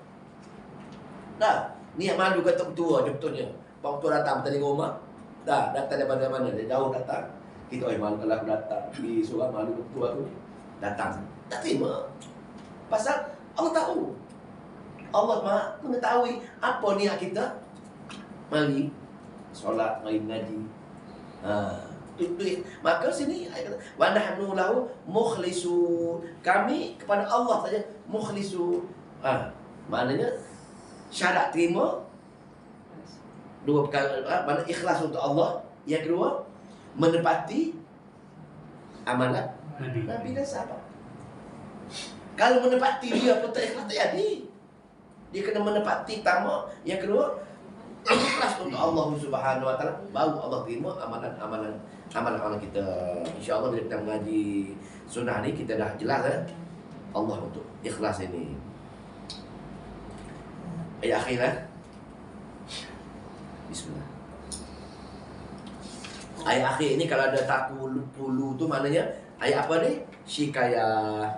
Dah, niat malu kata tua je betulnya. Pak tua datang tadi rumah, dah, datang daripada mana? Dari jauh datang. Kita, malu kalau aku datang. Di surah malu tua tu, datang. Tak terima. Pasal Allah tahu. Allah Maha mengetahui apa niat kita. Mari solat, mari mengaji. Maka sini ayat kata wa nahnu lahu mukhlisun. Kami kepada Allah saja mukhlisun. Maknanya syarat terima dua perkara, mana ikhlas untuk Allah. Yang kedua, menepati amalan Nabi dan sahabat. Kalau menepati dia pun tak ikhlas, tak jadi. Dia kena menepati pertama. Yang kedua, ikhlas untuk Allah Subhanahu wa taala, baru Allah terima amalan kita. Insya-Allah bila kita mengaji sunnah ni, kita dah jelas Allah untuk ikhlas ini. Ayat akhir Bismillah. Ayat akhir ini kalau ada takulu tu maknanya ayat apa ni? Syikayah.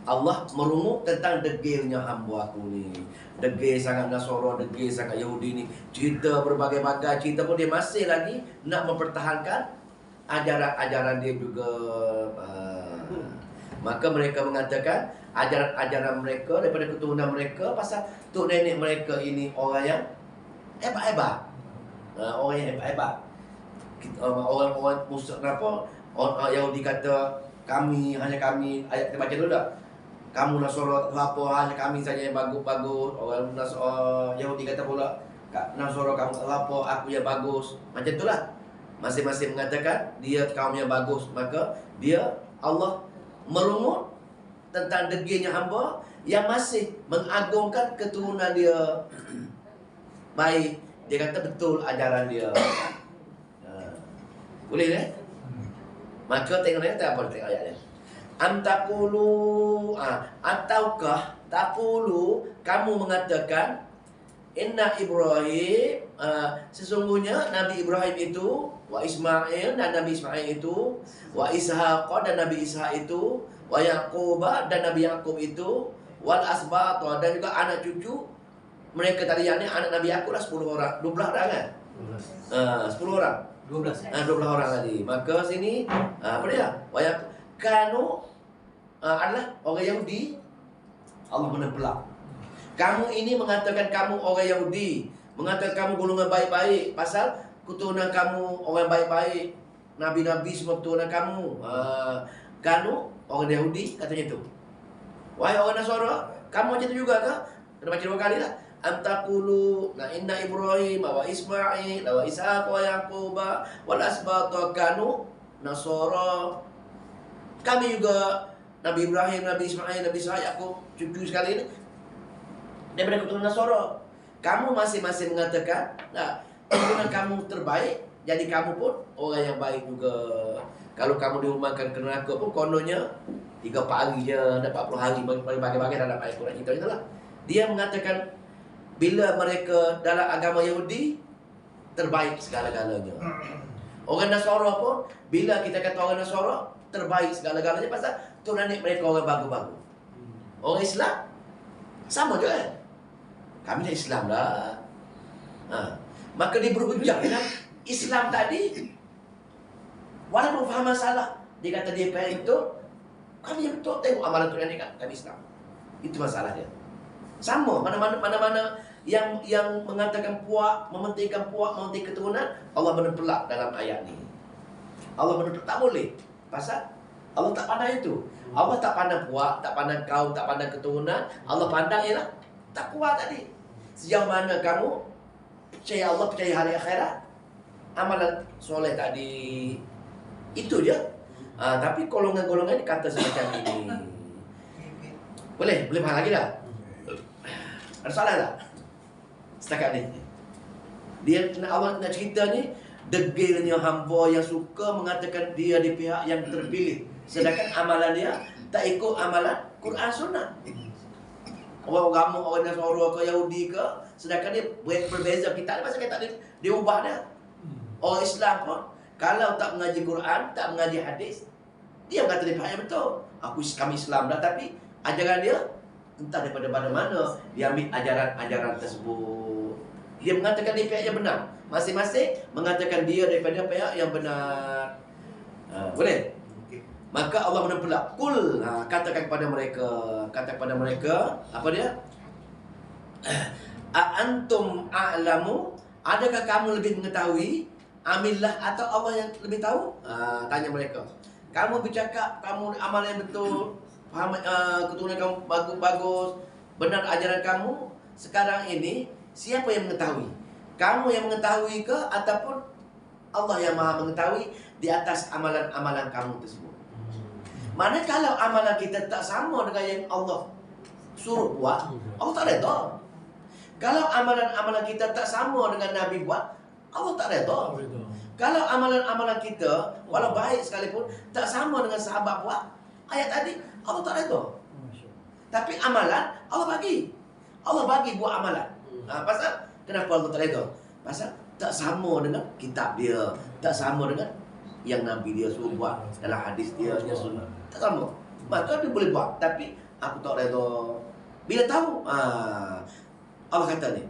Allah merungut tentang degilnya hamba aku ni. Degil sangat Nasara, degil sangat Yahudi ni. Cerita berbagai-bagai cerita pun dia masih lagi nak mempertahankan ajaran-ajaran dia juga. Maka mereka mengatakan ajaran-ajaran mereka daripada keturunan mereka, pasal tok nenek mereka ini orang yang hebat-hebat. Orang yang hebat-hebat. Orang musuh kenapa? Orang Yahudi kata hanya kami, ayat kita baca dulu tak? Kamu Nasara tak tahu apa, hanya kami saja yang bagus-bagus. Orang Yahudi kata pula, Nasara kamu tak tahu apa, aku yang bagus. Macam itulah. Masing-masing mengatakan dia kaum yang bagus. Maka dia, Allah merungut tentang degilnya hamba yang masih mengagungkan keturunan dia. Baik, dia kata betul ajaran dia. Boleh Maka tengok apa tengok ayat dia. Antakulu ataukah takulu kamu mengatakan inna Ibrahim sesungguhnya Nabi Ibrahim itu wa Ismail dan Nabi Ismail itu wa Ishaq dan Nabi Ishaq itu wa Yaqub dan Nabi Yaqub itu wal asbat dan juga anak cucu mereka tadi, yang ni anak Nabi Yaqub lah 10 orang, 12 orang kan? 10 orang. 12 orang tadi. Maka sini apa dia? Wa Yaqub kanu adalah orang Yahudi. Allah menempelak. Kamu ini mengatakan kamu orang Yahudi, mengatakan kamu golongan baik-baik, pasal keturunan kamu orang baik-baik, nabi-nabi semua keturunan kamu. Kamu orang Yahudi katanya tu. Wahai orang Nasara, kamu macam tu juga ke? Kena baca 2 kali lah. Antakulu inna Ibrahim wa Ismail wa Ishaq wa Yaqub wal asbat kanu Nasara. Kami juga Nabi Ibrahim, Nabi Ismail, Nabi Ishaq, Yaqub, cucu sekali ni daripada keturunan Nasara. Kamu masing-masing mengatakan keturunan kamu terbaik, jadi kamu pun orang yang baik juga. Kalau kamu diumumkan ke neraka pun kononnya 3-4 hari je, dapat 40 hari bagi-bagi dalam ayat Quran kita itulah. Dia mengatakan bila mereka dalam agama Yahudi terbaik segala-galanya. Orang Nasara pun bila kita kata orang Nasara terbaik segala-galanya, pasal tu nenek mereka orang bagus-bagus. Orang Islam sama juga kan? Kami dah Islam dah. Maka dia berhujah kan? Islam tadi walaupun faham masalah, dia kata dia faham itu, kami yang betul tengok amalan tu nenek kami Islam. Itu masalahnya. Sama mana-mana yang mengatakan puak, mementingkan keturunan, Allah menempelak dalam ayat ni. Allah menempelak, tak boleh. Pasal Allah tak pandang itu. Allah tak pandang puak, tak pandang kaum, tak pandang keturunan. Allah pandang ialah takwa tadi. Sejauh mana kamu percaya Allah, percaya hari akhirat, amalan soleh tadi. Itu je. Tapi golongan-golongan ini kata semacam ini. Boleh faham lagi tak? Ada soalan tak? Setakat ni. Allah nak cerita ni, degilnya hamba yang suka mengatakan dia di pihak yang terpilih, sedangkan amalan dia tak ikut amalan Quran Sunnah. Orang agama, orang Nasara ke Yahudi ke, sedangkan dia berbeza kitab dia, pasal kitab dia ubah dia. Orang Islam pun kalau tak mengaji Quran, tak mengaji hadis, dia berkata dia pihak yang betul. Kami Islam dah, tapi ajaran dia entah daripada mana dia ambil ajaran-ajaran tersebut. Dia mengatakan dia pihak yang benar. Masing-masing mengatakan dia daripada pihak yang benar. Boleh? Maka Allah menegur pula, kul, katakan kepada mereka, apa dia? Antum a'lamu, adakah kamu lebih mengetahui, amillah, atau Allah yang lebih tahu? Tanya mereka. Kamu bercakap, kamu amal yang betul, faham, keturunan kamu bagus, benar ajaran kamu. Sekarang ini siapa yang mengetahui? Kamu yang mengetahui ke, ataupun Allah yang maha mengetahui di atas amalan-amalan kamu tersebut? Mana kalau amalan kita tak sama dengan yang Allah suruh buat, Allah tak redha. Kalau amalan-amalan kita tak sama dengan Nabi buat, Allah tak redha. Kalau amalan-amalan kita walau baik sekalipun tak sama dengan sahabat buat, ayat tadi Allah tak redha. Tapi amalan Allah bagi. Allah bagi buat amalan. Pasal kenapa Allah tak redha? Pasal tak sama dengan kitab dia, tak sama dengan yang Nabi dia suruh buat dalam hadis dia, yang sunnah. Tak sama. Maka dia boleh buat, tapi aku tak redha. Bila tahu, Allah kata ni,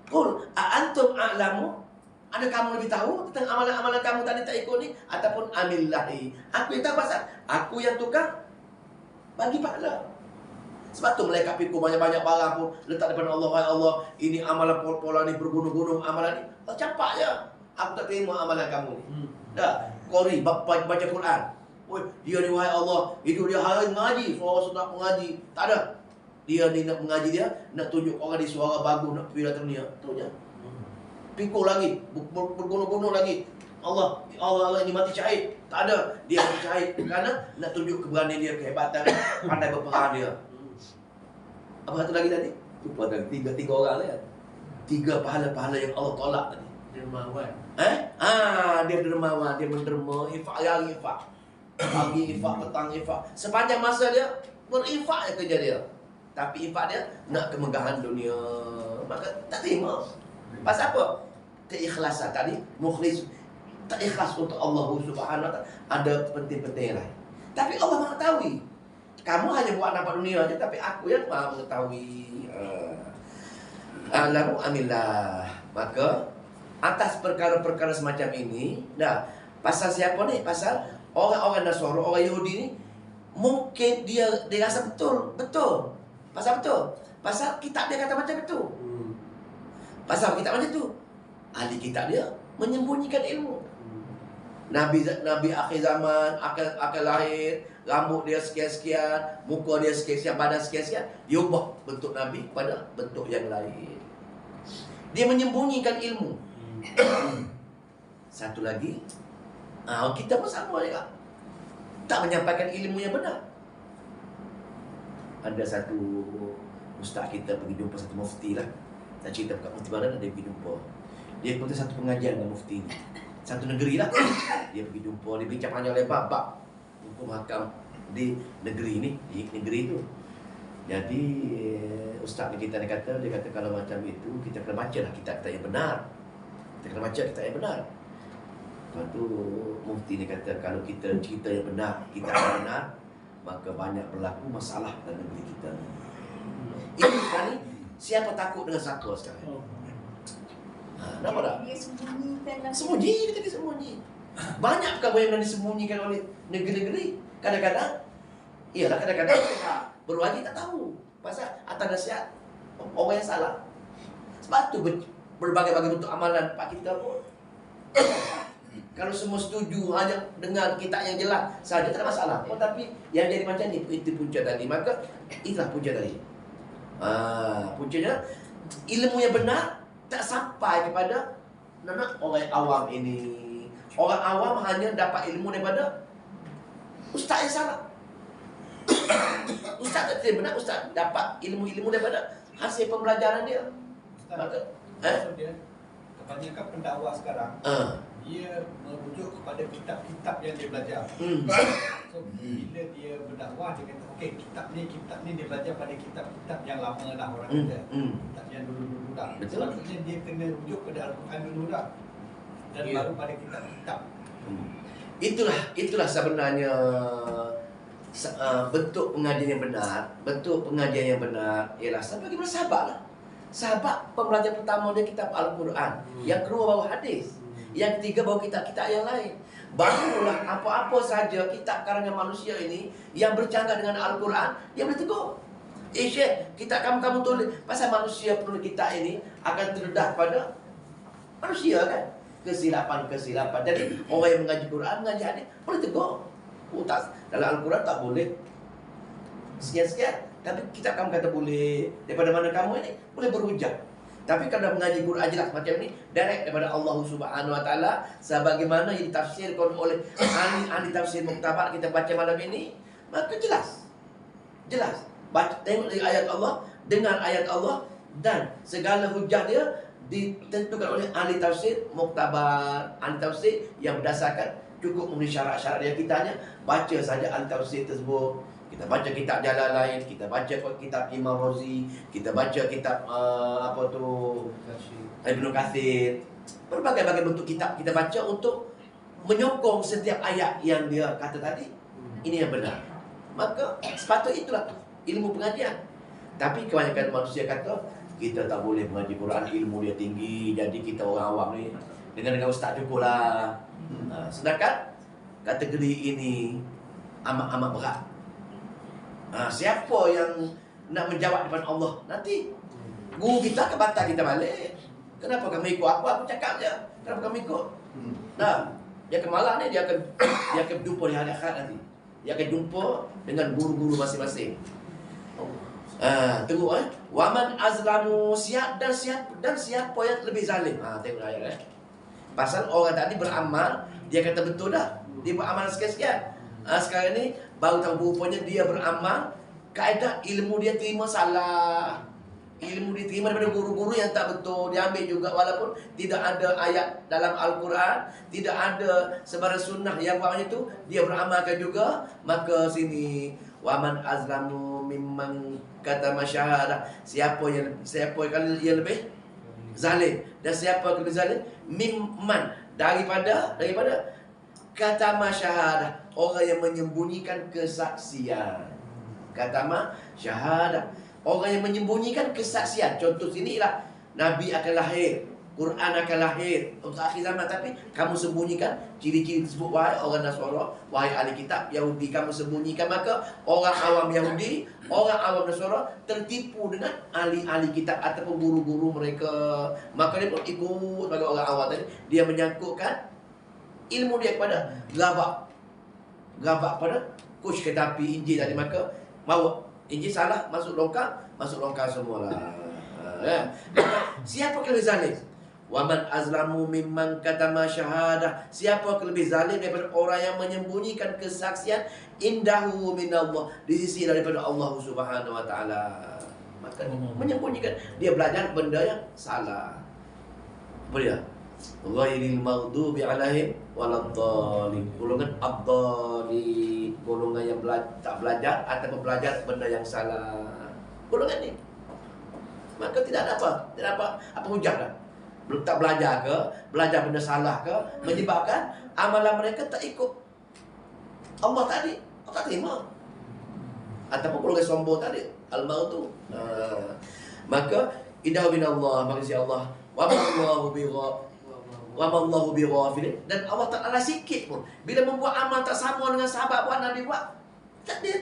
qul antum a'lamu, ada kamu lebih tahu tentang amalan-amalan kamu tadi tak ikut ni, ataupun amillahi, aku yang tahu pasal aku yang tukang bagi pahala. Sebab tu malaikat pikul banyak-banyak barang pun letak depan Allah. Wahai Allah, ini amalan pola ni bergunung-gunung, amalan ni Allah campak je. Aku tak terima amalan kamu ni. Dah, qori baca Quran. Oi, dia ni wahai Allah, itu dia hari mengaji, suara sedap mengaji. Tak ada. Dia ni nak mengaji, dia nak tunjuk orang di suara bagus, nak pergi datang dunia. Tu je. Pikul lagi, bergunung-gunung lagi. Allah ini mati syahid. Tak ada. Dia mati syahid kerana nak tunjuk keberanian dia, kehebatan, pandai berperang dia. Apa satu lagi tadi? Lupa tadi. Tiga orang lah kan. 3 pahala-pahala yang Allah tolak tadi. Dermawan. Dia dermawan, dia menderma, infak hari infak. Pagi infak, petang infak. Sepanjang masa dia berinfak je kerja dia. Tapi infak dia nak kemegahan dunia. Maka tak terima. Pasal apa? Keikhlasan tadi, mukhlis, tak ikhlas untuk Allah Subhanahu wa taala. Ada penting-penting lain. Tapi Allah mengetahui. Kamu hanya buat nampak dunia aja, tapi aku yang maha mengetahui. Alamu amillah. Maka atas perkara-perkara semacam ini, dah pasal siapa ni? Pasal orang-orang Nasara, orang Yahudi ni, mungkin dia rasa betul. Pasal betul. Pasal kitab dia kata macam itu. Pasal kitab macam tu, ahli kitab dia menyembunyikan ilmu. Nabi akhir zaman akan lahir, rambut dia sekian-sekian, muka dia sekian-sekian, badan sekian-sekian, dia ubah bentuk Nabi pada bentuk yang lain. Dia menyembunyikan ilmu. Satu lagi, kita pun sama juga, tak menyampaikan ilmu yang benar. Ada satu ustaz kita pergi jumpa satu mufti lah. Saya cerita kat mufti mana dia pergi jumpa. Dia pun satu pengajian dengan mufti ni. Satu negeri lah. Dia pergi jumpa, dia bincang panjang lebar bab hukum hakam di negeri ni, di negeri tu. Jadi ustaz ni kita dia kata kalau macam itu kita kena baca lah kitab yang benar. Kita kena baca kitab yang benar. Lepas tu mufti ni kata kalau kita cerita yang benar, kitab yang benar, maka banyak berlaku masalah dalam negeri kita ni. Ini sekarang ni siapa takut dengan siapa sekarang? Nampak tak? Dia sembunyikan lah. Sembunyi, dia sembunyi. Banyak perkara yang disembunyikan oleh negeri-negeri. Kadang-kadang berwajib tak tahu. Pasal atas nasihat orang yang salah. Sebab tu berbagai-bagai bentuk amalan Pak kita pun. Kalau semua setuju hanya dengan kitab yang jelas saja tak ada masalah. Tapi yang jadi macam ni, itu punca tadi. Maka itulah punca tadi. Puncanya ilmu yang benar tak sampai kepada orang awam ini. Orang awam hanya dapat ilmu daripada Ustaz yang salah. Ustaz tak terima benar, Ustaz dapat ilmu-ilmu daripada hasil pembelajaran dia. Maka, Maksud dia, kebanyakan pendakwa sekarang dia merujuk kepada kitab-kitab yang dia belajar. So bila dia berdakwah dia kata okey, kitab ni dia belajar pada kitab-kitab yang lama dah orang kata. Kitab yang dulu-dulu dah. Sepatutnya dia kena rujuk pada Al-Quran dulu dah. Dan baru pada kitab-kitab. Itulah sebenarnya bentuk pengajian yang benar. Bentuk pengajian yang benar ialah bagaimana sahabatlah. Sahabat pembelajar pertama dia kitab Al-Quran. Yang kedua baru hadis. Yang ketiga baru kitab-kitab yang lain. Barulah apa-apa saja kitab karangan manusia ini yang bercanggah dengan Al-Quran, dia boleh tegur. Syekh, kitab kamu tulis pasal manusia perlu kitab ini akan terdedah pada manusia kan. Kesilapan. Jadi orang yang mengaji Quran, mengaji hadis boleh tegur. Dalam Al-Quran tak boleh sekian-sekian. Tapi kitab kamu kata boleh. Daripada mana kamu ini boleh berhujah. Tapi kalau mengaji Quran jelas macam ni, direct daripada Allah Subhanahu Wa Taala, sebagaimana yang ditafsirkan oleh ahli tafsir muktabar kita baca malam ini, maka jelas. Baca, tengok dari ayat Allah, dengar ayat Allah, dan segala hujah dia ditentukan oleh ahli tafsir muktabar, ahli tafsir yang berdasarkan cukup memenuhi syarat-syarat yang kita hanya baca saja ahli tafsir tersebut. Kita baca kitab Jalalain, kita baca kitab Imam Razi, kita baca kitab Ibnu Katsir. Berbagai-bagai bentuk kitab kita baca untuk menyokong setiap ayat yang dia kata tadi. Ini yang benar. Maka sepatutnya itulah ilmu pengajian. Tapi kebanyakan manusia kata kita tak boleh mengaji Quran, ilmu dia tinggi, jadi kita orang awam ni dengan ustaz cukup lah. Sedangkan kategori ini amat-amat berat. Siapa yang nak menjawab depan Allah nanti? Guru kita akan batal kita balik. Kenapa kamu ikut aku? Aku cakap je. Kenapa kamu ikut? Nah, dia akan malah ni, dia akan jumpa di hari akhirat nanti. Dia akan jumpa dengan guru-guru masing-masing. Tengok waman azlamu, dan siapa yang lebih zalim. Tengok ayat pasal orang tadi beramal, dia kata betul dah. Dia beramal sekian-sekian. Sekarang ni baru tahu rupanya dia beramal, kaedah ilmu dia terima salah. Ilmu diterima daripada guru-guru yang tak betul. Dia ambil juga walaupun tidak ada ayat dalam Al-Quran, tidak ada sebarang sunnah yang buat macam itu, dia beramalkan juga. Maka sini waman azlamu mimman katama syahadah. Siapa yang lebih zalim, dan siapa yang lebih zalim? Mimman, daripada katama syahadah, orang yang menyembunyikan kesaksian. Katama syahadah, orang yang menyembunyikan kesaksian. Contoh sini lah, Nabi akan lahir, Quran akan lahir untuk akhir zaman, tapi kamu sembunyikan ciri-ciri tersebut. Wahai orang Nasara, wahai ahli kitab Yahudi, kamu sembunyikan. Maka orang awam Yahudi, orang awam Nasara tertipu dengan ahli-ahli kitab ataupun guru-guru mereka. Maka dia pun ikut sebagai orang awam tadi. Dia menyangkutkan ilmu dia kepada gabak pada kush kereta api Injil tadi. Maka bawa Injil salah, masuk longkang semualah. Siapa yang lebih zalim? Waman azlamu mimman katama syahadah. Siapa yang lebih zalim daripada orang yang menyembunyikan kesaksian indahu minallah, di sisi daripada Allah Subhanahu Wa Taala. Maka menyembunyikan, dia belajar benda yang salah. Apa dia? Ghairil maghdubi alaihim waladhdallin. Golongan ad-dallin, golongan yang tak belajar ataupun belajar benda yang salah. Golongan ni. Maka tidak ada apa hujah dah. Belum tak belajar ke, belajar benda salah ke, menyebabkan amalan mereka tak ikut Allah tadi. Allah tak terima. Ataupun golongan sombong tadi, al-maut tu. Maka indahu minallah, maksud Allah, wa mallahu bighafilin. Dan Allah Ta'ala sikit pun bila membuat amal tak sama dengan sahabat buat, Nabi buat,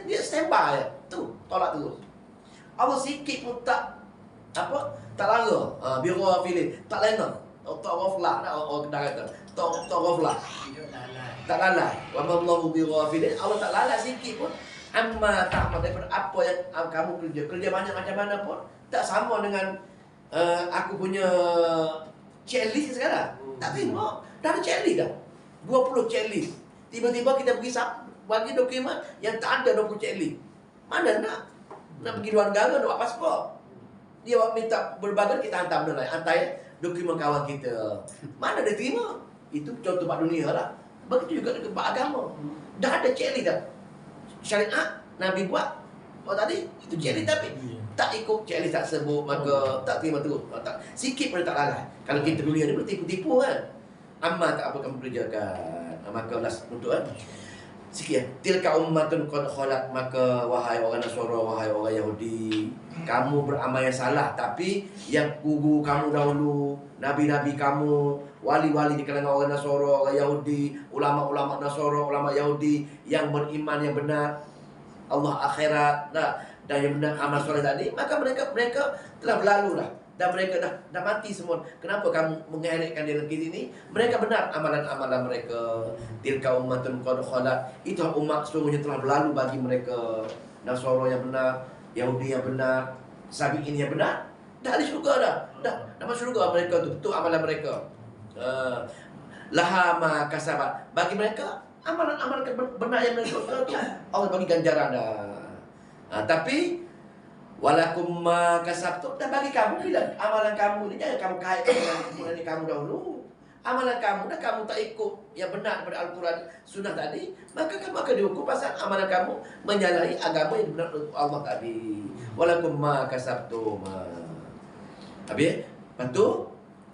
dia standby je. Tu, tolak terus. Allah sikit pun tak lara. Bighafilin, tak lena. Tak ghaflah nak orang kena kata. Tak ghaflah. Tak lalai. Wa mallahu bighafilin. Allah tak lalai sikit pun amma ta'mal, daripada apa yang kamu kerja banyak macam mana pun tak sama dengan aku punya checklist sekarang. Tak terima. Dah ada checklist dah. 20 checklist. Tiba-tiba kita pergi bagi dokumen yang tak ada 20 ceklik. Mana nak pergi luar negara, nak buat pasport. Dia minta berbagai, kita hantar benda lain. Hantar dokumen kawan kita. Mana dia terima? Itu contoh Pak Dunia lah. Begitu juga dengan Pak Agama. Dah ada ceklik dah. Syariat Nabi buat. Tadi itu ceklik, tapi tak ikut ceklik tersebut, maka tak terima terus. Tak, sikit pun tak lalai. Kalau kita dunia ni boleh tipu-tipu kan. Amal tak apa kamu kerjakan. Maka untuk sikit ya. Tilka ummatun qad khalat, maka wahai orang Nasara, wahai orang Yahudi, kamu beramal yang salah, tapi yang guru kamu dahulu, nabi-nabi kamu, wali-wali di kalangan orang Nasara, orang Yahudi, ulama-ulama Nasara, ulama Yahudi yang beriman yang benar, Allah akhirat, dan yang benar amal soleh tadi, maka mereka telah berlalu dah. Dan mereka dah mati semua. Kenapa kamu mengeretkan dia lagi ini? Mereka benar amalan-amalan mereka. Tilka ummatun qad khalat. Itu umat sesungguhnya telah berlalu bagi mereka. Nasara yang benar, Yahudi yang benar, Sabi'in yang benar. Dah ada syurga dah. Dah masuk syurga mereka tu. Itu amalan mereka. Laha ma kasabat. Bagi mereka, amalan-amalan benar yang mereka tu, Allah bagi ganjaran dah. Tapi walakum ma kasabtum, dan bagi kamu bila amalan kamu ni jangan kamu kaitkan dengan amalan kamu dahulu. Amalan kamu dah kamu tak ikut yang benar daripada Al-Quran Sunnah tadi, maka kamu akan dihukum pasal amalan kamu menyalahi agama yang benar Allah tadi. Walakum ma kasabtum. Habis? Lepas tu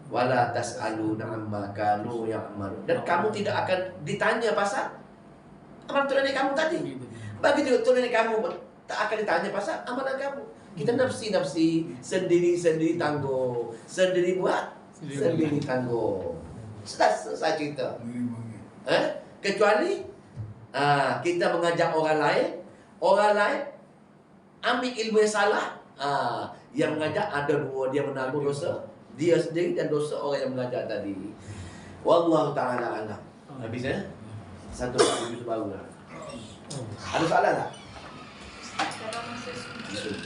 wala tas'aluna amma kanu ya'malun. Dan kamu tidak akan ditanya pasal amalan Tuhan kamu tadi. Bagi Tuhan kamu pun tak akan ditanya pasal amalan kamu. Kita nafsi-nafsi, sendiri-sendiri tangguh, sendiri buat, sendiri tangguh. Sudah selesai cerita. Kecuali kita mengajak orang lain ambil ilmu yang salah. Yang mengajak ada dua, dia menanggung dosa dia sendiri dan dosa orang yang mengajar tadi. Wallahu ta'ala alam. Habis ya? Satu lagi baru lah. Ada soalan tak? Kalau masa sujud,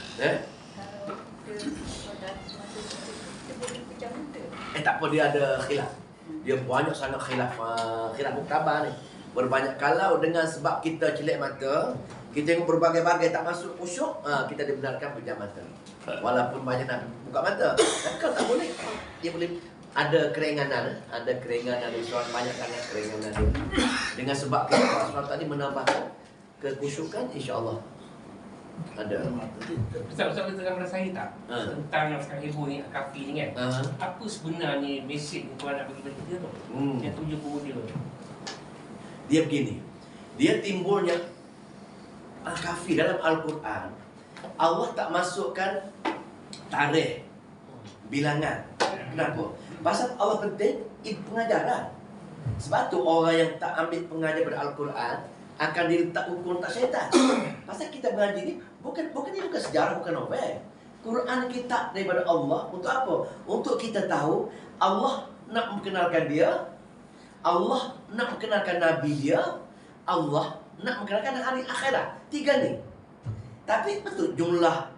kalau dia pada masa sujud, kita boleh pejam mata. Tak apa, dia ada khilaf. Dia banyak sangat khilaf muktabar ni. Berbanyak kalau dengan sebab kita celek mata, kita tengok berbagai-bagai tak masuk khusyuk, kita dibenarkan pejam mata. Walaupun banyak nak buka mata. Tapi kalau tak boleh, dia boleh ada keringanan, banyak sangat keringanan dia. Dengan sebab kita tadi menambahkan kekhusyukan, insya-Allah ada. Ustaz terangkan pada saya tak tentang yang sekarang heboh ni kafi ni kan. Apa sebenarnya mesej yang Tuhan nak bagi pada kita tu? Yang tujuh pemuda tu. Dia begini. Dia timbulnya kafi dalam Al-Quran. Allah tak masukkan tarikh, bilangan. Kenapa? Pasal Allah penting pengajaran. Sebab tu orang yang tak ambil pengajar pada Al-Quran akan diletak hukum tak syaitan. Pasal kita mengaji ni bukan sejarah, bukan novel. Quran kitab daripada Allah untuk apa? Untuk kita tahu Allah nak memperkenalkan dia, Allah nak memperkenalkan Nabi dia, Allah nak memperkenalkan hari akhirat. Tiga ni. Tapi betul jumlah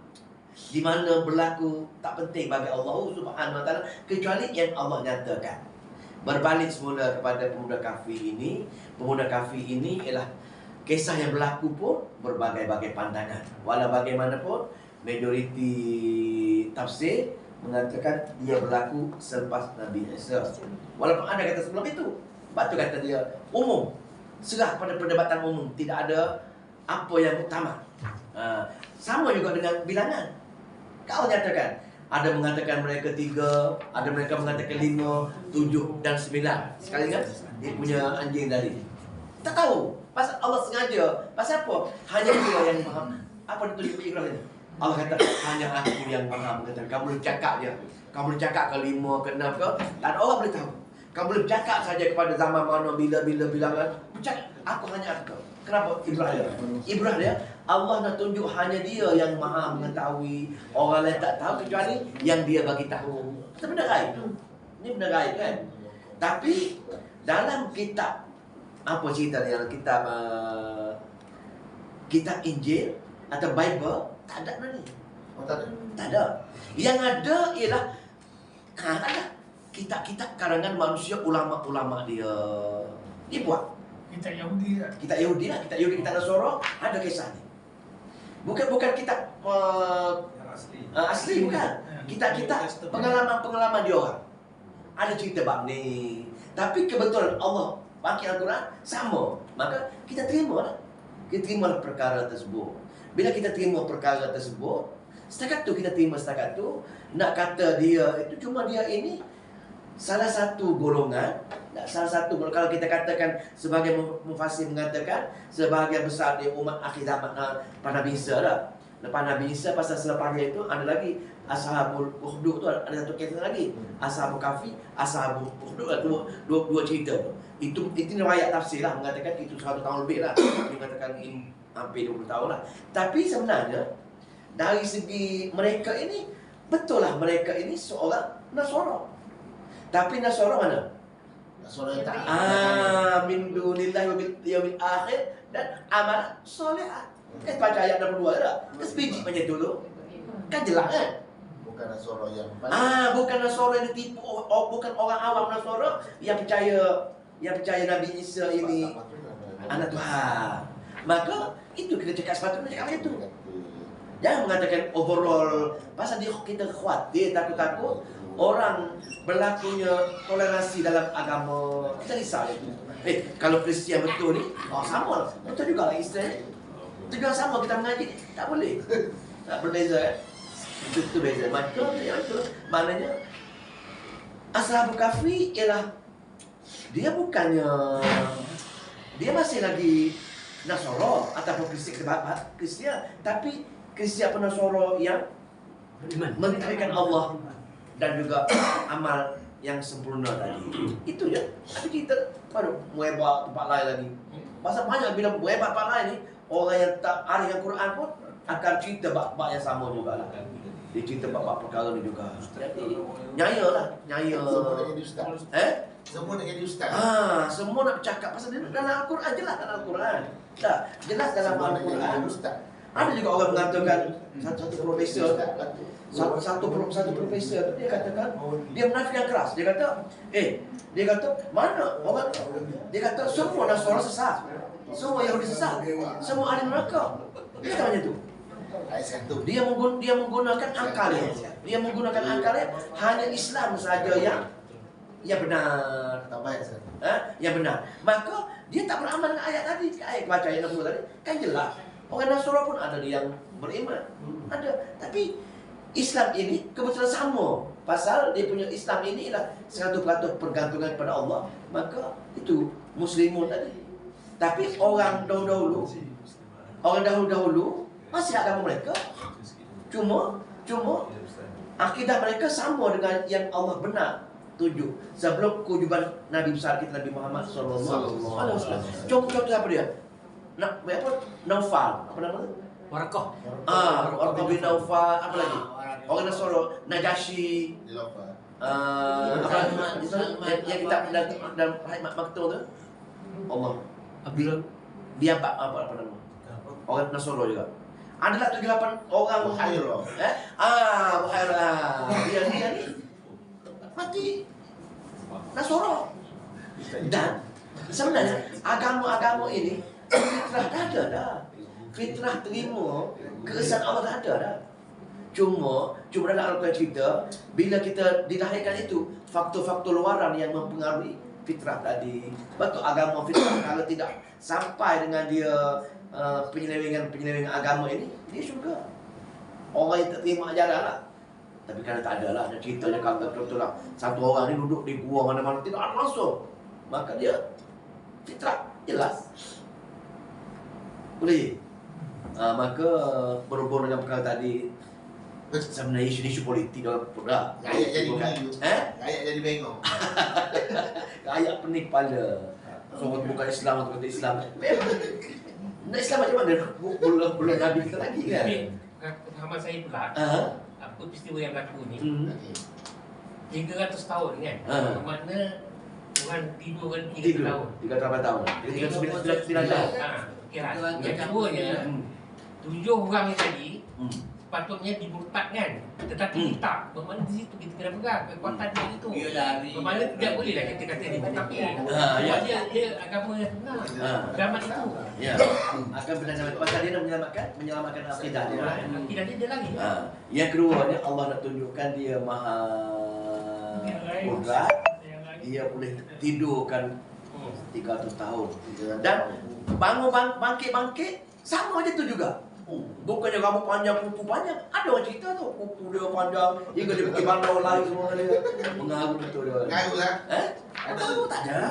di mana berlaku tak penting bagi Allah Subhanahu Wa Taala kecuali yang Allah nyatakan. Berbalik semula kepada pemuda kafi ini. Pemuda kafi ini ialah kisah yang berlaku pun berbagai-bagai pandangan. Walau bagaimanapun majoriti tafsir mengatakan dia berlaku selepas Nabi Isa. Walaupun ada kata sebelum itu. Sebab tu kata dia umum. Serah pada perdebatan umum, tidak ada apa yang utama. Sama juga dengan bilangan. Kau nyatakan ada mengatakan mereka 3, ada mereka mengatakan 5, 7 dan 9. Sekali ingat dia punya anjing tadi. Tak tahu. Pasal Allah sengaja. Pasal apa? Hanya dia yang faham. Apa ditunjuk Ibrahim ini? Allah kata hanya aku yang faham. Kata kamu boleh cakap dia. Kamu boleh cakap ke 5 ke 6 ke, tak ada orang boleh tahu. Kamu boleh cakap saja kepada zaman mana, bila bilangan. Bercakap, aku hanya aku. Kenapa Ibrahim dia? Allah nak tunjuk hanya dia yang maha mengetahui. Orang lain tak tahu kecuali yang dia bagi tahu. Itu benda gaib. Ini benda gaib kan. Tapi dalam kitab, apa cerita dalam kitab kitab Injil atau Bible tak ada benda ni. Tak ada. Yang ada ialah ada kitab-kitab karangan manusia, ulama-ulama dia. Dia buat. Kitab Yahudi lah. Kitab Yahudi lah, kitab Nasara ada kisah ni. Bukan kitab asli bukan. Kitab pengalaman dia orang. Ada cerita bab ni. Tapi kebetulan Allah bagi Al-Quran sama. Maka kita terima lah. Kita terima perkara tersebut. Bila kita terima perkara tersebut, setakat tu kita terima setakat tu. Nak kata dia itu cuma dia ini salah satu golongan. Kalau kita katakan sebagai mufassir mengatakan sebahagian besar dia umat akhir zaman pada Nabi Isa dah. Lepas Nabi Isa pasal selepasnya itu ada lagi Ashabul Ukhdud tu ada satu kisah lagi. Ashabul Kahfi, Ashabul Ukhdud dua cerita tu. Itu riwayat tafsir lah mengatakan itu 100 tahun lebih lah. Mengatakan ini hampir 20 tahun lah. Tapi sebenarnya dari segi mereka ini betul lah mereka ini seorang Nasara. Tapi Nasara mana? Nasara yang tak min dunillahi wa bil yaumil akhir dan amal solehat. Kan baca ayat 62 dah. Kan sebiji macam tu tu. Kan jelas kan? bukan Nasara yang bukan Nasara yang ditipu, bukan orang awam Nasara yang percaya Nabi Isa ini anak Tuhan. Maka itu kita cakap sepatutnya cakap macam tu. Jangan mengatakan overall pasal kita khawatir takut orang berlakunya toleransi dalam agama. Kita risau itu. Kalau Kristian betul ni, sama lah. Betul juga lah Islam. Itu juga sama kita mengaji ni. Tak boleh. Tak berbeza kan? Itu beza. Maka itu maknanya Ashabul Kahfi ialah dia bukannya dia masih lagi Nasara ataupun Kristian, tapi Kristian Nasara yang mentauhidkan Allah dan juga amal yang sempurna tadi. Itu je. Tapi kita baru muebak tempat lain lagi. Pasal banyak bila muebak tempat lain ni, orang yang tak ahli Al-Quran pun akan cerita bab-bab yang sama jugalah. Dia cerita bab-bab perkara ni juga. Jadi nyaya lah, nyaya. Semua nak jadi ustaz. Semua nak jadi ustaz. Semua nak bercakap pasal dia dalam Al-Quran, jelas dalam Al-Quran. Tak, jelas dalam Al-Quran. Ada juga orang mengatakan satu profesor, satu profesor dia katakan dia menafikan keras. Dia kata mana orang? Dia kata semua Nasara sesat, semua Yahudi sesat, semua ahli neraka. Dia kata macam tu. Dia menggunakan akalnya. Dia menggunakan akalnya. Hanya Islam saja yang benar. Yang benar. Maka dia tak beramal dengan ayat tadi. Ayat baca ayat 60 tadi kan jelas. Orang Nasara pun ada yang beriman. Ada. Tapi Islam ini kebetulan sama. Pasal dia punya Islam ini ialah 100% pergantungan kepada Allah. Maka itu Muslimun tadi. Tapi orang dahulu masih agama mereka. Cuma akidah mereka sama dengan yang Allah benar tuju. Sebelum kewajiban Nabi besar kita Nabi Muhammad sallallahu alaihi wasallam. Contoh apa dia? Naufal, apa nama tu? Warakah. Warakah bin Naufal, apa lagi? Orang Nasara, Najasyi. Yang kita dalam Rahmat Maktum tu. Allah. Dia apa nama? Orang Nasara juga. Adalah 7-8 orang Buhairah. Buhairah. Dia ni mati Nasara. Dan sebenarnya agama-agama ini fitrah dah ada dah. Fitrah terima keesaan Allah dah ada dah. Cuma dalam Al-Quran cerita bila kita dilahirkan itu faktor-faktor luaran yang mempengaruhi fitrah tadi. Betul agama fitrah kalau tidak sampai dengan dia penyelewengan agama ini, dia syurga. Orang yang tak terima ajaran lah. Tapi kalau tak ada lah, ada cerita dia kata betul lah. Satu orang ni duduk di gua mana-mana tidak ada langsung. Maka dia fitrah, jelas. Boleh. Maka berhubung dengan perkara tadi, sebenarnya isu politik dalam pula. Rakyat jadi Melayu. Rakyat jadi bengong. Rakyat pening kepala. So bukan Islam atau kata Islam. Nak Islam macam mana? Belum Nabi kita lagi kan? Pemahaman saya pula, apa peristiwa yang berlaku ni 300 tahun kan? Bermakna Tuhan tidur kan 3 tahun. 3 tahun. 9 tahun. Yang keduanya 7 orang ni tadi sepatutnya dimurtadkan, tetapi tak. Bermakna di situ kita kena pegang kekuatan dia itu. Bermakna tidak bolehlah kita kata dia tapi dia agama yang benar. Agama itu. Ya. Akan benar-benar pasal dia nak menyelamatkan akidah dia. Akidah dia lagi. Yang keduanya Allah nak tunjukkan dia maha kuat. Dia boleh tidurkan 300 tahun. Dan bangun bangkit sama aja tu juga. Bukannya rambut panjang, kuku panjang. Ada orang cerita tu, kuku dia panjang, hingga dia pergi bandar lain semua dia. Mengaku betul dia. Mengaku tak? Tahu tak ada.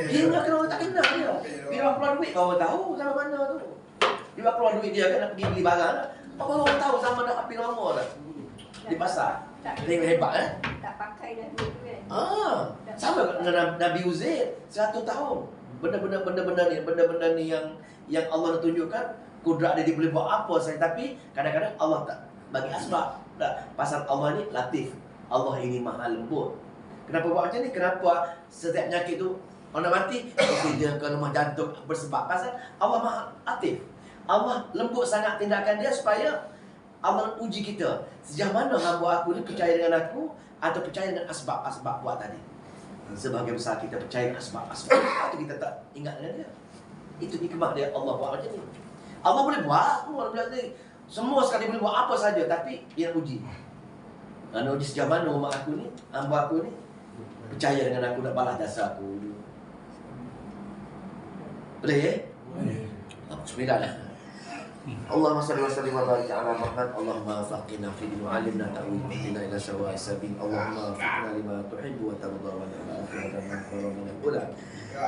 Hingga kena orang tak kenal dia. Bila keluar duit, kau tahu sama mana tu. Dia keluar duit dia kan nak pergi beli barang. Apa orang tahu sama nak api lama tak? Di pasar. Tengok hebat Tak pakai dah duit tu kan. Sama dengan Nabi Uzair 100 tahun. Benda-benda ni yang Allah nak tunjukkan kudrat dia boleh buat apa saja, tapi kadang-kadang Allah tak bagi asbab. Pasal Allah ni latif. Allah ini maha lembut. Kenapa buat macam ni? Kenapa setiap penyakit tu orang nak mati, dia ke rumah jantung bersebab pasal Allah maha latif. Allah lembut sangat tindakan dia supaya Allah uji kita. Sejauh mana hamba aku ni percaya dengan aku atau percaya dengan asbab-asbab buat tadi. Sebagai besar kita percaya dengan asbab-asbab, atau kita tak ingat dengan dia. Itu hikmah dia Allah buat macam ni. Allah boleh buat, semua sekali boleh buat apa saja, tapi dia uji. Nak uji sejauh mana umat aku ni, hamba aku ni percaya dengan aku, nak balas jasa aku. Boleh ya? Boleh. Bismillah lah. اللهم صل وسلم وبارك على محمد اللهم فقنا في دين وعلمنا تأويل واهدنا إلى سواء السبيل اللهم وفقنا لما تحب وترضى واجعل آخرتنا خيرا من الأولى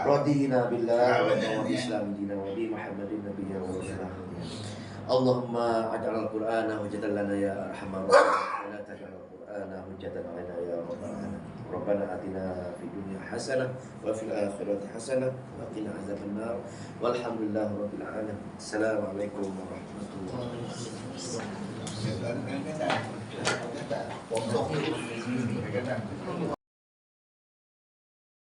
رضينا بالله وبالإسلام دينا وبمحمد نبيا ورسولا اللهم اجعل القرآن حجة لنا يا أرحم الراحمين ولا تجعل القرآن حجة علينا يا رب العالمين ربنا آتنا في الدنيا حسنة وفي الآخرة حسنة وقنا عذاب النار والحمد لله رب العالمين السلام عليكم ورحمة الله وبركاته